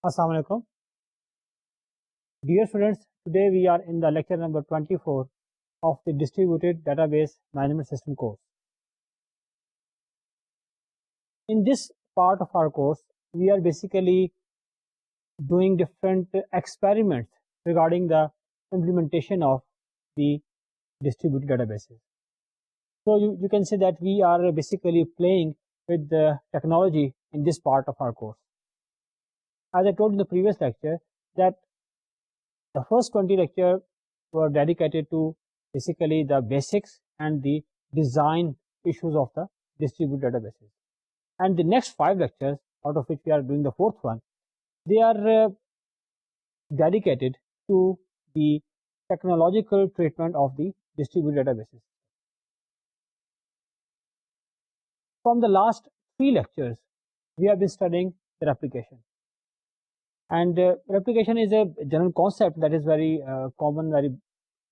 Assalamu alaikum. Dear students, today we are in the lecture number 24 of the Distributed Database Management System course. In this part of our course, we are basically doing different experiments regarding the implementation of the distributed databases. So you can say that we are basically playing with the technology in this part of our course. As I told in the previous lecture, that the first 20 lectures were dedicated to basically the basics and the design issues of the distributed databases. And the next 5 lectures, out of which we are doing the fourth one, they are dedicated to the technological treatment of the distributed databases. From the last 3 lectures, we have been studying the replication. And replication is a general concept that is very common, very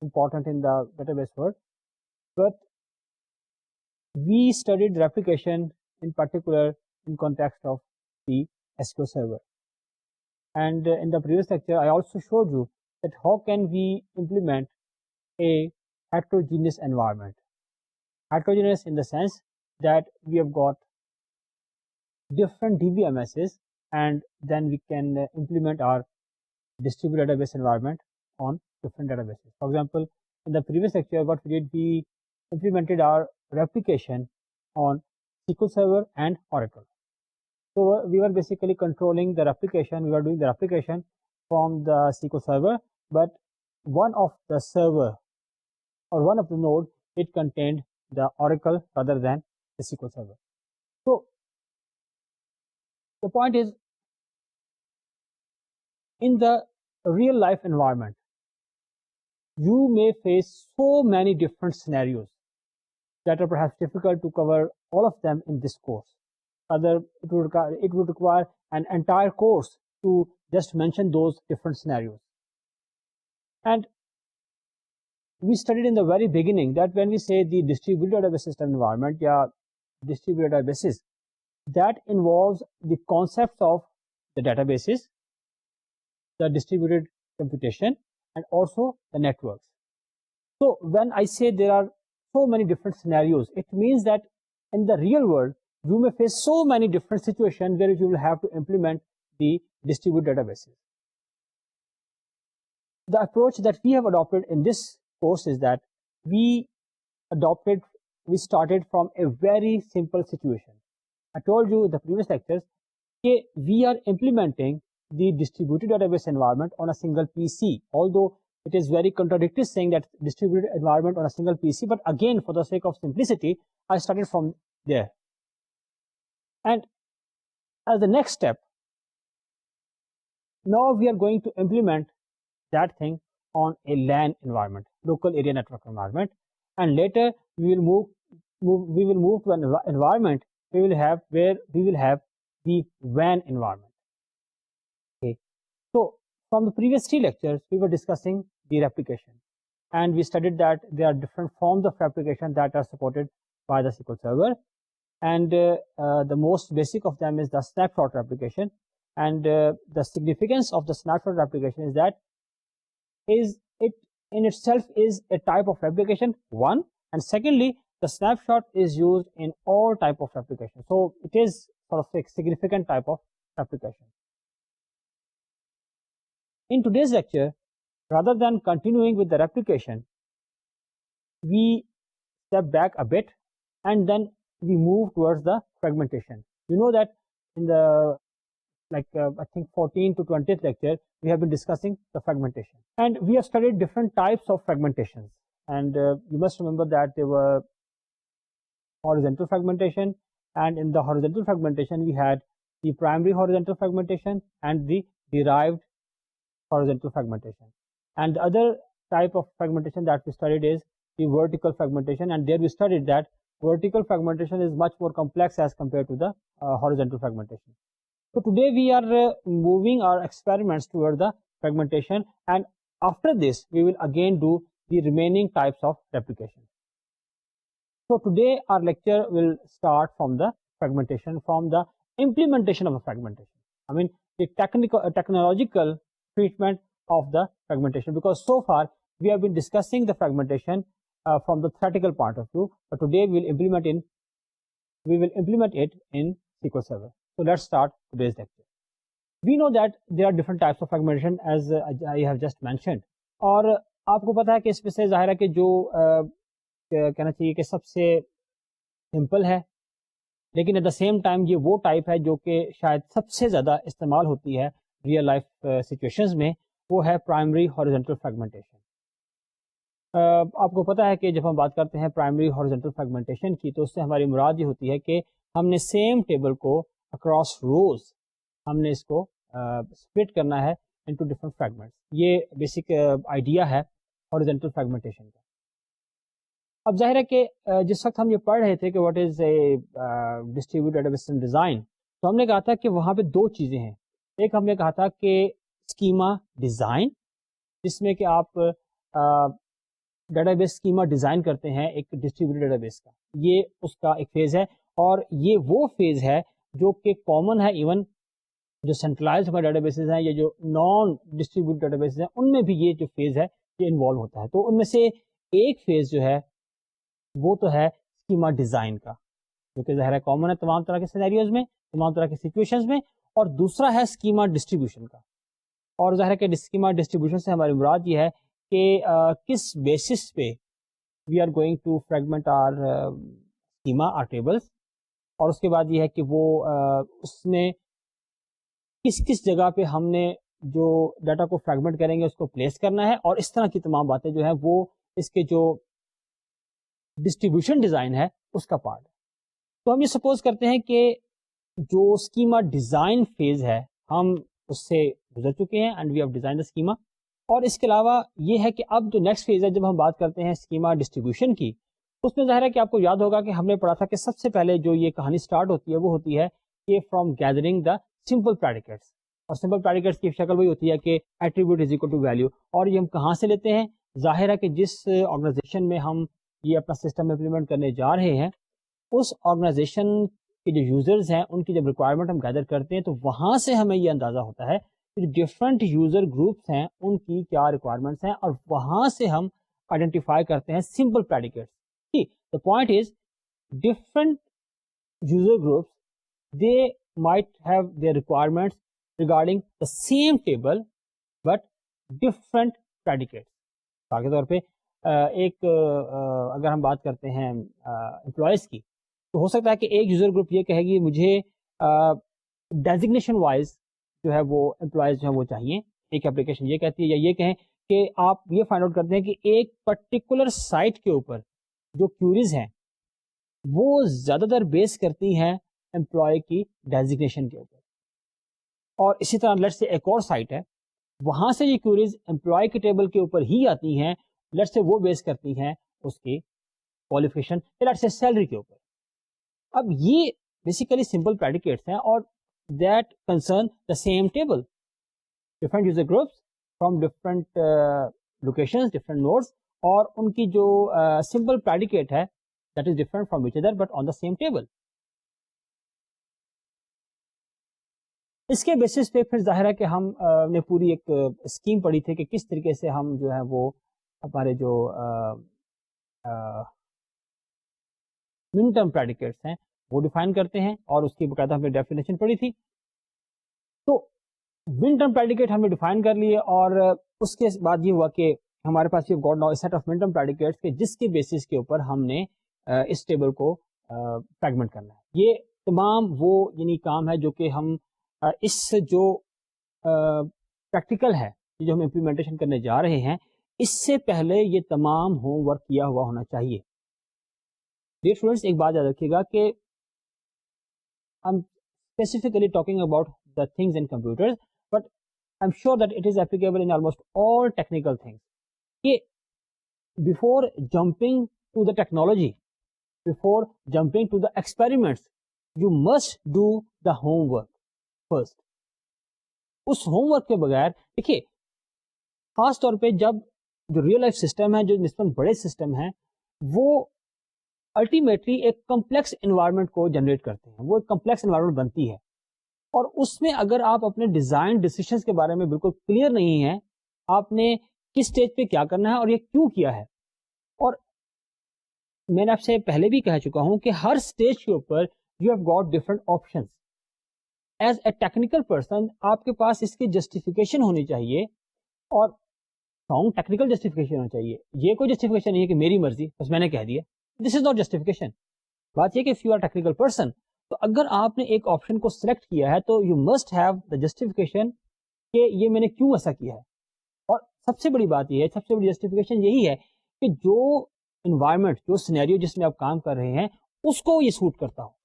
important in the database world. But we studied replication in particular in context of the SQL Server. And in the previous lecture, I also showed you that how can we implement a heterogeneous environment. Heterogeneous in the sense that we have got different DBMSs, and then we can implement our distributed database environment on different databases. For example, in the previous lecture, what we did, we implemented our replication on SQL Server and Oracle. So we were basically controlling the replication, we were doing the replication from the SQL Server, but one of the server or one of the node, it contained the Oracle rather than the SQL Server. So the point is, in the real life environment, you may face so many different scenarios that are perhaps difficult to cover all of them in this course. Rather, it would require an entire course to just mention those different scenarios. And we studied in the very beginning that when we say the distributed database system environment, distributed databases, that involves the concepts of the databases, the distributed computation, and also the networks. So when I say there are so many different scenarios, it means that in the real world, you may face so many different situations where you will have to implement the distributed databases. The approach that we have adopted in this course is that we started from a very simple situation. I told you in the previous lectures that we are implementing the distributed database environment on a single PC, although it is very contradictory saying that distributed environment on a single PC, but again, for the sake of simplicity, I started from there. And as the next step, now we are going to implement that thing on a LAN environment, local area network environment, and later we will move to an environment where we will have the WAN environment. Okay. So from the previous 3 lectures, we were discussing the replication, and we studied that there are different forms of replication that are supported by the SQL Server, and the most basic of them is the snapshot replication. And the significance of the snapshot replication is that it in itself is a type of replication, one, and secondly, the snapshot is used in all type of replication. So it is sort of a significant type of replication. In today's lecture, rather than continuing with the replication, we step back a bit and then we move towards the fragmentation. You know that in the I think 14th to 20th lecture, we have been discussing the fragmentation, and we have studied different types of fragmentations. And you must remember that there were horizontal fragmentation, and in the horizontal fragmentation we had the primary horizontal fragmentation and the derived horizontal fragmentation. And the other type of fragmentation that we studied is the vertical fragmentation, and there we studied that vertical fragmentation is much more complex as compared to the horizontal fragmentation. So today we are moving our experiments toward the fragmentation, and after this we will again do the remaining types of replication. So today our lecture will start from the fragmentation, from the implementation of a fragmentation. I mean, the technological treatment of the fragmentation, because so far we have been discussing the fragmentation from the theoretical point of view, but today we will implement it in SQL Server. So let's start today's lecture. We know that there are different types of fragmentation as I have just mentioned, اور آپ کو پتا ہے کہ اس میں سے ظاہر ہے کہ جو کہنا چاہیے کہ سب سے سمپل ہے، لیکن ایٹ دا سیم ٹائم یہ وہ ٹائپ ہے جو کہ شاید سب سے زیادہ استعمال ہوتی ہے ریئل لائف سچویشنز میں، وہ ہے پرائمری ہاریزونٹل فریگمنٹیشن. آپ کو پتہ ہے کہ جب ہم بات کرتے ہیں پرائمری ہاریزونٹل فریگمنٹیشن کی، تو اس سے ہماری مراد یہ ہوتی ہے کہ ہم نے سیم ٹیبل کو اکراس روز ہم نے اس کو اسپلٹ کرنا ہے انٹو ڈفرنٹ فریگمنٹس. یہ بیسک آئیڈیا ہے ہاریزونٹل فریگمنٹیشن کا. اب ظاہر ہے کہ جس وقت ہم یہ پڑھ رہے تھے کہ what is a distributed database system design, تو ہم نے کہا تھا کہ وہاں پہ دو چیزیں ہیں. ایک ہم نے کہا تھا کہ اسکیما ڈیزائن، جس میں کہ آپ ڈیٹا بیس اسکیما ڈیزائن کرتے ہیں ایک ڈسٹریبیوٹیڈ ڈیٹا بیس کا، یہ اس کا ایک فیز ہے. اور یہ وہ فیز ہے جو کہ کامن ہے ایون جو سینٹرلائزڈ ہمارے ڈیٹا بیسز ہیں یا جو نان ڈسٹریبیوٹیڈ ڈیٹا بیسز ہیں، ان میں بھی یہ جو فیز ہے یہ انوالو ہوتا ہے. تو ان میں سے ایک فیز جو ہے وہ تو ہے اسکیما ڈیزائن کا، جو کہ ظاہر ہے کامن ہے تمام طرح کے سینیریوز میں، تمام طرح کے سچویشنز میں. اور دوسرا ہے اسکیما ڈسٹریبیوشن کا. اور ظاہر ہے کہ اسکیما ڈسٹریبیوشن سے ہماری مراد یہ ہے کہ کس بیسس پہ we are going to fragment or schema or tables, اور اس کے بعد یہ ہے کہ وہ اس میں کس کس جگہ پہ ہم نے جو ڈاٹا کو فریگمنٹ کریں گے اس کو پلیس کرنا ہے، اور اس طرح کی تمام باتیں جو ہیں وہ اس کے جو ڈسٹریبیوشن ڈیزائن ہے اس کا پارٹ ہے. تو ہم یہ سپوز کرتے ہیں کہ جو اسکیما ڈیزائن فیز ہے ہم اس سے گزر چکے ہیں and we have design the schema. اور اس کے علاوہ یہ ہے کہ اب جو نیکسٹ فیز ہے جب ہم بات کرتے ہیں اسکیما ڈسٹریبیوشن کی، اس میں ظاہر ہے کہ آپ کو یاد ہوگا کہ ہم نے پڑھا تھا کہ سب سے پہلے جو یہ کہانی سٹارٹ ہوتی ہے وہ ہوتی ہے کہ from gathering the simple predicates. اور سمپل پریڈیکیٹس کی شکل وہی ہوتی ہے کہ attribute is equal to value. اور یہ ہم کہاں سے لیتے ہیں؟ ظاہر ہے کہ جس آرگنائزیشن میں ہم یہ اپنا سسٹم امپلیمنٹ کرنے جا رہے ہیں، اس آرگنائزیشن کے جو یوزرز ہیں ان کی جب ریکوائرمنٹ ہم گیدر کرتے ہیں تو وہاں سے ہمیں یہ اندازہ ہوتا ہے کہ جو ڈفرینٹ یوزر گروپس ہیں ان کی کیا ریکوائرمنٹس ہیں، اور وہاں سے ہم آئیڈینٹیفائی کرتے ہیں simple predicates. The point is different user groups, they might have their requirements regarding the same table but different predicates. مثال کے طور پہ ایک اگر ہم بات کرتے ہیں امپلائیز کی، تو ہو سکتا ہے کہ ایک یوزر گروپ یہ کہے گی مجھے ڈیزگنیشن وائز جو ہے وہ امپلائیز جو ہے وہ چاہیے. ایک اپلیکیشن یہ کہتی ہے، یا یہ کہیں کہ آپ یہ فائنڈ آؤٹ کرتے ہیں کہ ایک پرٹیکولر سائٹ کے اوپر جو کیوریز ہیں وہ زیادہ تر بیس کرتی ہیں امپلائی کی ڈیزگنیشن کے اوپر. اور اسی طرح لیٹ سے ایک اور سائٹ ہے، وہاں سے یہ کیوریز امپلائی کے ٹیبل کے اوپر ہی آتی ہیں، لیٹ سے وہ بیس کرتی ہیں اس کی کوالیفیکیشن یا لیٹ سے سیلری کے اوپر. اب یہ بیسیکلی سمپل پریڈیکیٹس ہیں اور that concern the same table. Different user groups from different locations, different nodes, اور ان کی جو سمپل پریڈیکیٹ ہے that is different from each other but on the same table. اس کے بیسس پہ پھر ظاہر ہے کہ ہم نے پوری ایک اسکیم پڑھی تھی کہ کس طریقے سے ہم جو ہے وہ ہمارے جو من ٹرم پریڈیکیٹس ہیں وہ ڈیفائن کرتے ہیں، اور اس کی باقاعدہ ہم نے ڈیفینیشن پڑھی تھی. تو من ٹرم پریڈیکیٹ ہم نے ڈیفائن کر لیے، اور اس کے بعد یہ ہوا کہ ہمارے پاس یہ گاٹ ناؤ سیٹ آف من ٹرم پریڈیکیٹس کے جس کے بیسس کے اوپر ہم نے اس ٹیبل کو فریگمنٹ کرنا ہے. یہ تمام وہ یعنی کام ہے جو کہ ہم اس جو پریکٹیکل ہے جو ہم امپلیمنٹیشن کرنے جا رہے ہیں اس سے پہلے یہ تمام ہوم ورک کیا ہوا ہونا چاہیے. ڈیئر اسٹوڈنٹس، ایک بات یاد رکھیے گا کہ I'm specifically talking about the things in computers, but I'm sure that it is applicable in almost all technical things. Before jumping to the technology, before jumping to the experiments, you must do the homework first. اس homework کے بغیر دیکھیے، خاص طور پہ جب جو real life system ہے، جو نسبتاً بڑے سسٹم ہیں، وہ الٹیمیٹلی ایک کمپلیکس انوائرمنٹ کو جنریٹ کرتے ہیں، وہ ایک کمپلیکس انوائرمنٹ بنتی ہے. اور اس میں اگر آپ اپنے ڈیزائن ڈیسیشنز کے بارے میں بالکل کلیئر نہیں ہیں، آپ نے کس اسٹیج پہ کیا کرنا ہے اور یہ کیوں کیا ہے. اور میں نے آپ سے پہلے بھی کہہ چکا ہوں کہ ہر اسٹیج کے اوپر you have got different options. As a technical person آپ کے پاس اس کی جسٹیفیکیشن ہونی چاہیے، اور اسٹرانگ ٹیکنیکل جسٹیفیکیشن ہونی چاہیے. یہ کوئی جسٹیفیکیشن نہیں ہے کہ میری مرضی بس میں نے کہہ دیا. This is not justification. بات یہ کہ if you are technical person, تو اگر آپ نے ایک آپشن کو سلیکٹ کیا ہے تو you must have the justification کہ یہ میں نے کیوں ایسا کیا ہے. اور سب سے بڑی بات یہ ہے، سب سے بڑی جسٹیفیکیشن یہی ہے کہ جو انوائرمنٹ، جو سینیریو جس میں آپ کام کر رہے ہیں اس کو یہ سوٹ کرتا ہو.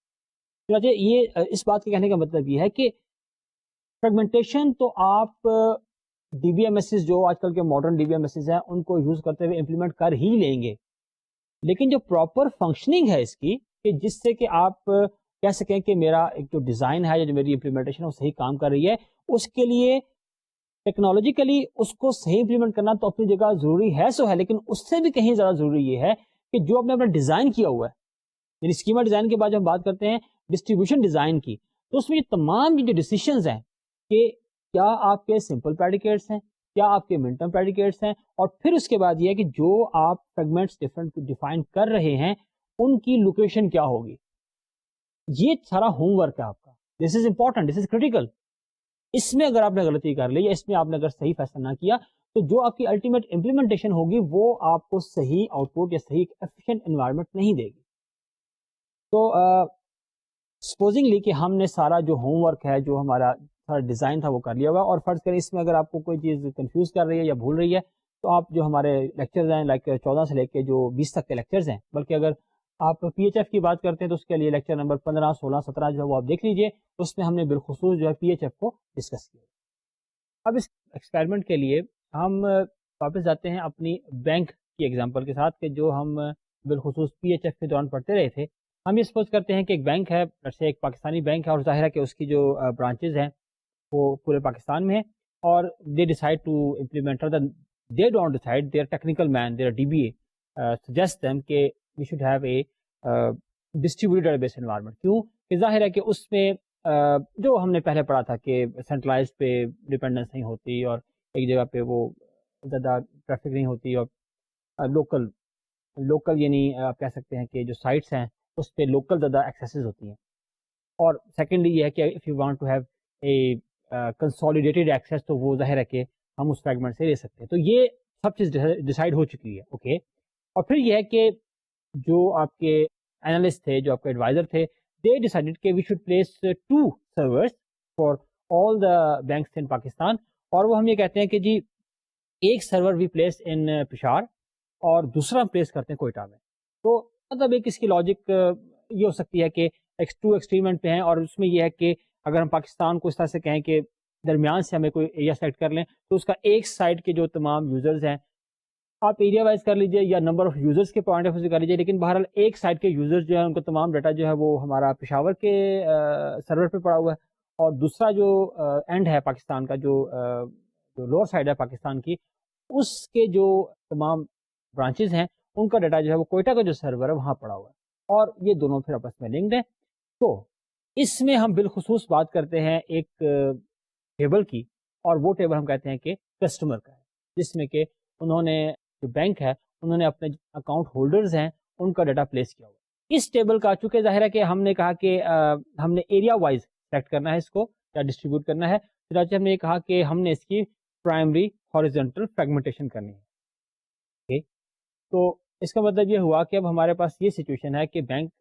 یہ اس بات کے کہنے کا مطلب یہ ہے کہ فریگمنٹیشن تو آپ ڈی بی ایم ایس جو آج کل کے modern D B M S ہیں ان کو یوز کرتے ہوئے امپلیمنٹ کر ہی لیں گے، لیکن جو پراپر فنکشننگ ہے اس کی، کہ جس سے کہ آپ کہہ سکیں کہ میرا ایک جو ڈیزائن ہے یا جو میری امپلیمنٹیشن ہے وہ صحیح کام کر رہی ہے، اس کے لیے ٹیکنالوجیکلی اس کو صحیح امپلیمنٹ کرنا تو اپنی جگہ ضروری ہے سو ہے، لیکن اس سے بھی کہیں زیادہ ضروری یہ ہے کہ جو آپ نے اپنا ڈیزائن کیا ہوا ہے، یعنی اسکیما ڈیزائن کے بعد جب ہم بات کرتے ہیں ڈسٹریبیوشن ڈیزائن کی، تو اس میں یہ تمام جو ڈیسیشنز ہیں کہ کیا آپ کے سمپل پیڈیکیٹس ہیں، کیا آپ کے منٹم پیڈیکیٹس ہیں، اور پھر اس کے بعد یہ ہے کہ جو آپ فریگمنٹس ڈفرنٹ ڈیفائن کر رہے ہیں ان کی لوکیشن کیا ہوگی. یہ سارا ہوم ورک ہے آپ کا. دس is important, this is critical. اس میں اگر آپ نے غلطی کر لی یا اس میں آپ نے اگر صحیح فیصلہ نہ کیا تو جو آپ کی الٹیمیٹ امپلیمنٹیشن ہوگی وہ آپ کو صحیح آؤٹ پٹ یا صحیح ایفیشینٹ انوائرمنٹ نہیں دے گی. تو سپوزنگلی کہ ہم نے سارا جو ہوم ورک ہے، جو ہمارا سارا ڈیزائن تھا وہ کر لیا ہوگا، اور فرض کریں اس میں اگر آپ کو کوئی چیز کنفیوز کر رہی ہے یا بھول رہی ہے تو آپ جو ہمارے لیکچرز ہیں لائک 14 سے لے کے جو 20 تک کے لیکچرز ہیں، بلکہ اگر آپ پی ایچ ایف کی بات کرتے ہیں تو اس کے لیے لیکچر نمبر 15 16 17 جو ہے وہ آپ دیکھ لیجئے. اس میں ہم نے بالخصوص جو ہے پی ایچ ایف کو ڈسکس کیا. اب اس ایکسپیریمنٹ کے لیے ہم واپس جاتے ہیں اپنی بینک کی ایگزامپل کے ساتھ، کہ جو ہم بالخصوص پی ایچ ایف کے دوران پڑھتے رہے تھے. ہم یہ سپوز کرتے ہیں کہ ایک بینک ہے، جیسے ایک پاکستانی بینک ہے، اور ظاہر ہے کہ اس کی جو برانچز ہیں وہ پورے پاکستان میں ہیں، اور they decide to implement, they don't decide, they are technical men, they are D B A suggest them کہ we should have a distributed database environment. کیوں کہ ظاہر ہے کہ اس میں جو ہم نے پہلے پڑھا تھا کہ سینٹرلائز پہ ڈپینڈنس نہیں ہوتی، اور ایک جگہ پہ وہ زیادہ ٹریفک نہیں ہوتی، اور لوکل یعنی آپ کہہ سکتے ہیں کہ جو سائٹس ہیں اس پہ لوکل زیادہ ایکسیسز ہوتی ہیں. اور سیکنڈلی یہ ہے کہ if you want to have a consolidated access تو وہ ظاہر ہے کہ ہم اس فریگمنٹ سے لے سکتے ہیں. تو یہ سب چیز ڈیسائیڈ ہو چکی ہے. اوکے. اور پھر یہ ہے کہ جو آپ کے اینالسٹ تھے، جو آپ کے ایڈوائزر تھے، دے ڈیسائیڈڈ کہ we should place 2 servers for all the banks in Pakistan. اور وہ ہم یہ کہتے ہیں کہ جی ایک سرور وی پلیس ان پشاور اور دوسرا ہم پلیس کرتے ہیں کوئٹہ میں. تو مطلب ایک اس کی لاجک یہ ہو سکتی ہے کہ ٹو ایکسٹریمنٹ پہ ہیں، اور اس میں یہ ہے کہ اگر ہم پاکستان کو اس طرح سے کہیں کہ درمیان سے ہمیں کوئی ایریا سلیکٹ کر لیں تو اس کا ایک سائڈ کے جو تمام یوزرز ہیں، آپ ایریا وائز کر لیجئے یا نمبر آف یوزرز کے پوائنٹ آف ویو سے کر لیجئے، لیکن بہرحال ایک سائڈ کے یوزرز جو ہیں ان کو تمام ڈیٹا جو ہے وہ ہمارا پشاور کے سرور پہ پڑا ہوا ہے، اور دوسرا جو اینڈ ہے پاکستان کا، جو لوور سائڈ ہے پاکستان کی، اس کے جو تمام برانچز ہیں ان کا ڈیٹا جو ہے وہ کوئٹہ کا جو سرور ہے وہاں پڑا ہوا ہے، اور یہ دونوں پھر آپس میں لنکڈ ہیں. تو اس میں ہم بالخصوص بات کرتے ہیں ایک ٹیبل کی، اور وہ ٹیبل ہم کہتے ہیں کہ کسٹمر کا ہے، جس میں کہ انہوں نے جو بینک ہے انہوں نے اپنے اکاؤنٹ ہولڈرز ہیں ان کا ڈیٹا پلیس کیا ہوا. اس ٹیبل کا چونکہ ظاہر ہے کہ ہم نے کہا کہ ہم نے ایریا وائز سلیکٹ کرنا ہے اس کو یا ڈسٹریبیوٹ کرنا ہے، چنانچہ ہم نے کہا کہ ہم نے اس کی پرائمری ہاریزونٹل فریگمنٹیشن کرنی ہے. تو اس کا مطلب یہ ہوا کہ اب ہمارے پاس یہ سچویشن ہے کہ بینک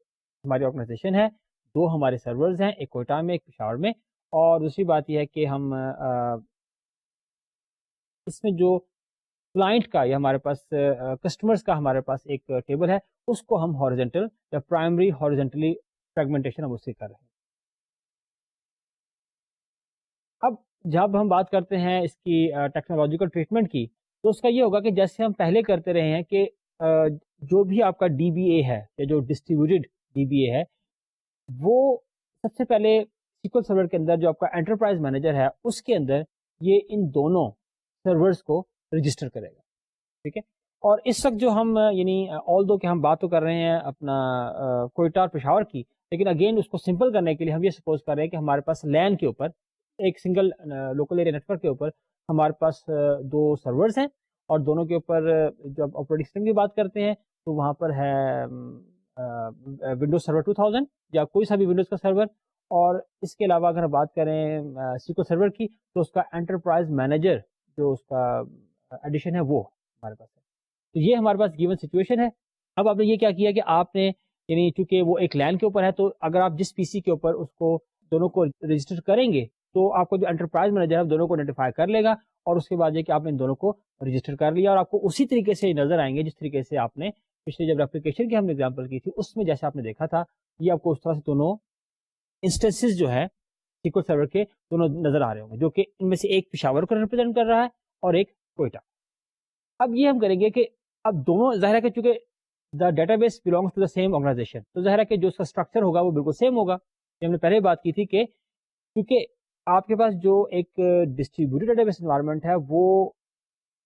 ہماری آرگنائزیشن ہے، 2 ہمارے سرورز ہیں، ایک کوئٹہ میں ایک پشاور میں، اور دوسری بات یہ ہے کہ ہم اس میں جو کلائنٹ کا یا ہمارے پاس کسٹمرز کا ہمارے پاس ایک ٹیبل ہے، اس کو ہم ہاریزونٹل یا پرائمری ہاریزونٹلی فریگمنٹیشن ہم اس سے کر رہے ہیں. اب جب ہم بات کرتے ہیں اس کی ٹیکنالوجیکل ٹریٹمنٹ کی، تو اس کا یہ ہوگا کہ جیسے ہم پہلے کرتے رہے ہیں کہ جو بھی آپ کا ڈی بی اے ہے یا جو ڈسٹریبیوٹیڈ ڈی بی اے ہے، وہ سب سے پہلے سیکول سرور کے اندر جو آپ کا انٹرپرائز مینیجر ہے اس کے اندر یہ ان دونوں سرورز کو رجسٹر کرے گا. ٹھیک ہے. اور اس وقت جو ہم یعنی آل دو کہ ہم بات تو کر رہے ہیں اپنا کوئٹہ اور پشاور کی، لیکن اگین اس کو سمپل کرنے کے لیے ہم یہ سپوز کر رہے ہیں کہ ہمارے پاس لین کے اوپر ایک single local area network کے اوپر ہمارے پاس دو سرورز ہیں، اور دونوں کے اوپر جب آپریٹنگ سسٹم کی بات کرتے ہیں تو وہاں پر ہے ونڈوز سرور 2000 یا کوئی سا بھی ونڈوز کا سرور، اور اس کے علاوہ اگر بات کریں سیکول سرور کی تو اس کا انٹرپرائز مینیجر جو اس کا ایڈیشن ہے وہ ہمارے پاس ہے. تو یہ ہمارے پاس گیون سچویشن ہے. اب آپ نے یہ کیا کیا کہ آپ نے یعنی چونکہ وہ ایک لین کے اوپر ہے تو اگر آپ جس پی سی کے اوپر اس کو دونوں کو رجسٹر کریں گے تو آپ کو جو انٹرپرائز مینیجر ہے دونوں کو آئیڈینٹیفائی کر لے گا، اور اس کے بعد یہ کہ آپ نے ان دونوں کو رجسٹر کر لیا، اور آپ کو اسی طریقے سے نظر آئیں گے جس طریقے سے آپ نے پچھلی جب اپلیکیشن کی ہم نے اگزامپل کی تھی اس میں جیسے آپ نے دیکھا تھا. یہ آپ کو اس طرح سے دونوں انسٹنسز جو ہے سیکول سرور کے دونوں نظر آ رہے ہوں گے، جو کہ ان میں سے ایک پشاور کو ریپرزینٹ کر رہا ہے اور ایک کوئٹہ. اب یہ ہم کریں گے کہ اب دونوں ظاہر ہے کہ چونکہ the database belongs to the same organization, تو ظاہر ہے کہ جو اس کا اسٹرکچر ہوگا وہ بالکل سیم ہوگا. ہم نے پہلے بات کی تھی کہ کیونکہ آپ کے پاس جو ایک ڈسٹریبیوٹیڈ ڈیٹا بیس انوائرمنٹ ہے وہ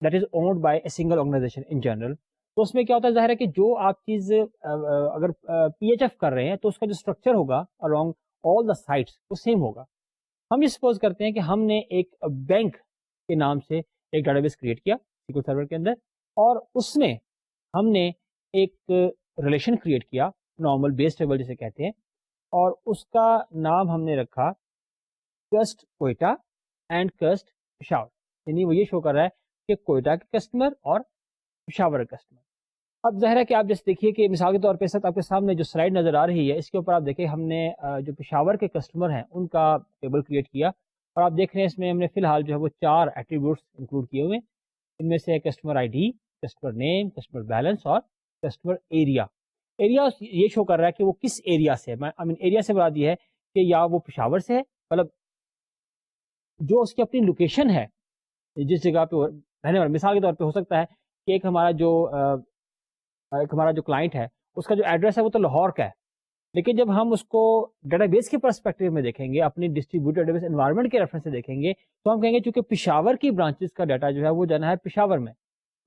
that is owned by a single organization in general, تو اس میں کیا ہوتا ہے ظاہر ہے کہ جو آپ چیز اگر پی ایچ ایف کر رہے ہیں تو اس کا جو اسٹرکچر ہوگا along all the sites وہ سیم ہوگا. ہم یہ سپوز کرتے ہیں کہ ہم نے ایک بینک کے نام سے ایک ڈیٹا بیس کریٹ کیا سیکول سرور کے اندر، اور اس میں ہم نے ایک ریلیشن کریٹ کیا نارمل بیس ٹیبل جسے کہتے ہیں، اور اس کا نام ہم نے رکھا کسٹ کوئٹہ اینڈ کسٹ پشاور. یعنی وہ یہ شو کر رہا ہے کہ کوئٹہ کے کسٹمر اور پشاور کے کسٹمر. اب ظاہر ہے کہ آپ جیسے دیکھیے کہ مثال کے طور پہ ساتھ آپ کے سامنے جو سلائڈ نظر آ رہی ہے اس کے اوپر آپ دیکھیں ہم نے جو پشاور کے کسٹمر ہیں ان کا ٹیبل کریٹ کیا، اور آپ دیکھ رہے ہیں اس میں ہم نے فی الحال جو ہے وہ 4 ایٹریبیوٹس انکلوڈ کیے ہوئے ہیں. ان میں سے customer I D, customer name, customer balance اور کسٹمر ایریا. ایریا یہ شو کر رہا ہے کہ وہ کس ایریا سے ہے. ایریا سے مراد یہ ہے کہ یا وہ پشاور سے ہے، مطلب جو اس کی اپنی لوکیشن ہے جس جگہ پہ رہنے والا. مثال کے طور پہ ہو سکتا ہے کہ ایک ہمارا جو کلائنٹ ہے اس کا جو ایڈریس ہے وہ تو لاہور کا ہے، لیکن جب ہم اس کو ڈیٹا بیس کے پرسپیکٹو میں دیکھیں گے، اپنی ڈسٹریبیوٹیڈ ڈیٹا بیس انوائرمنٹ کے ریفرنس سے دیکھیں گے تو ہم کہیں گے چونکہ پشاور کی برانچز کا ڈیٹا جو ہے وہ جانا ہے پشاور میں،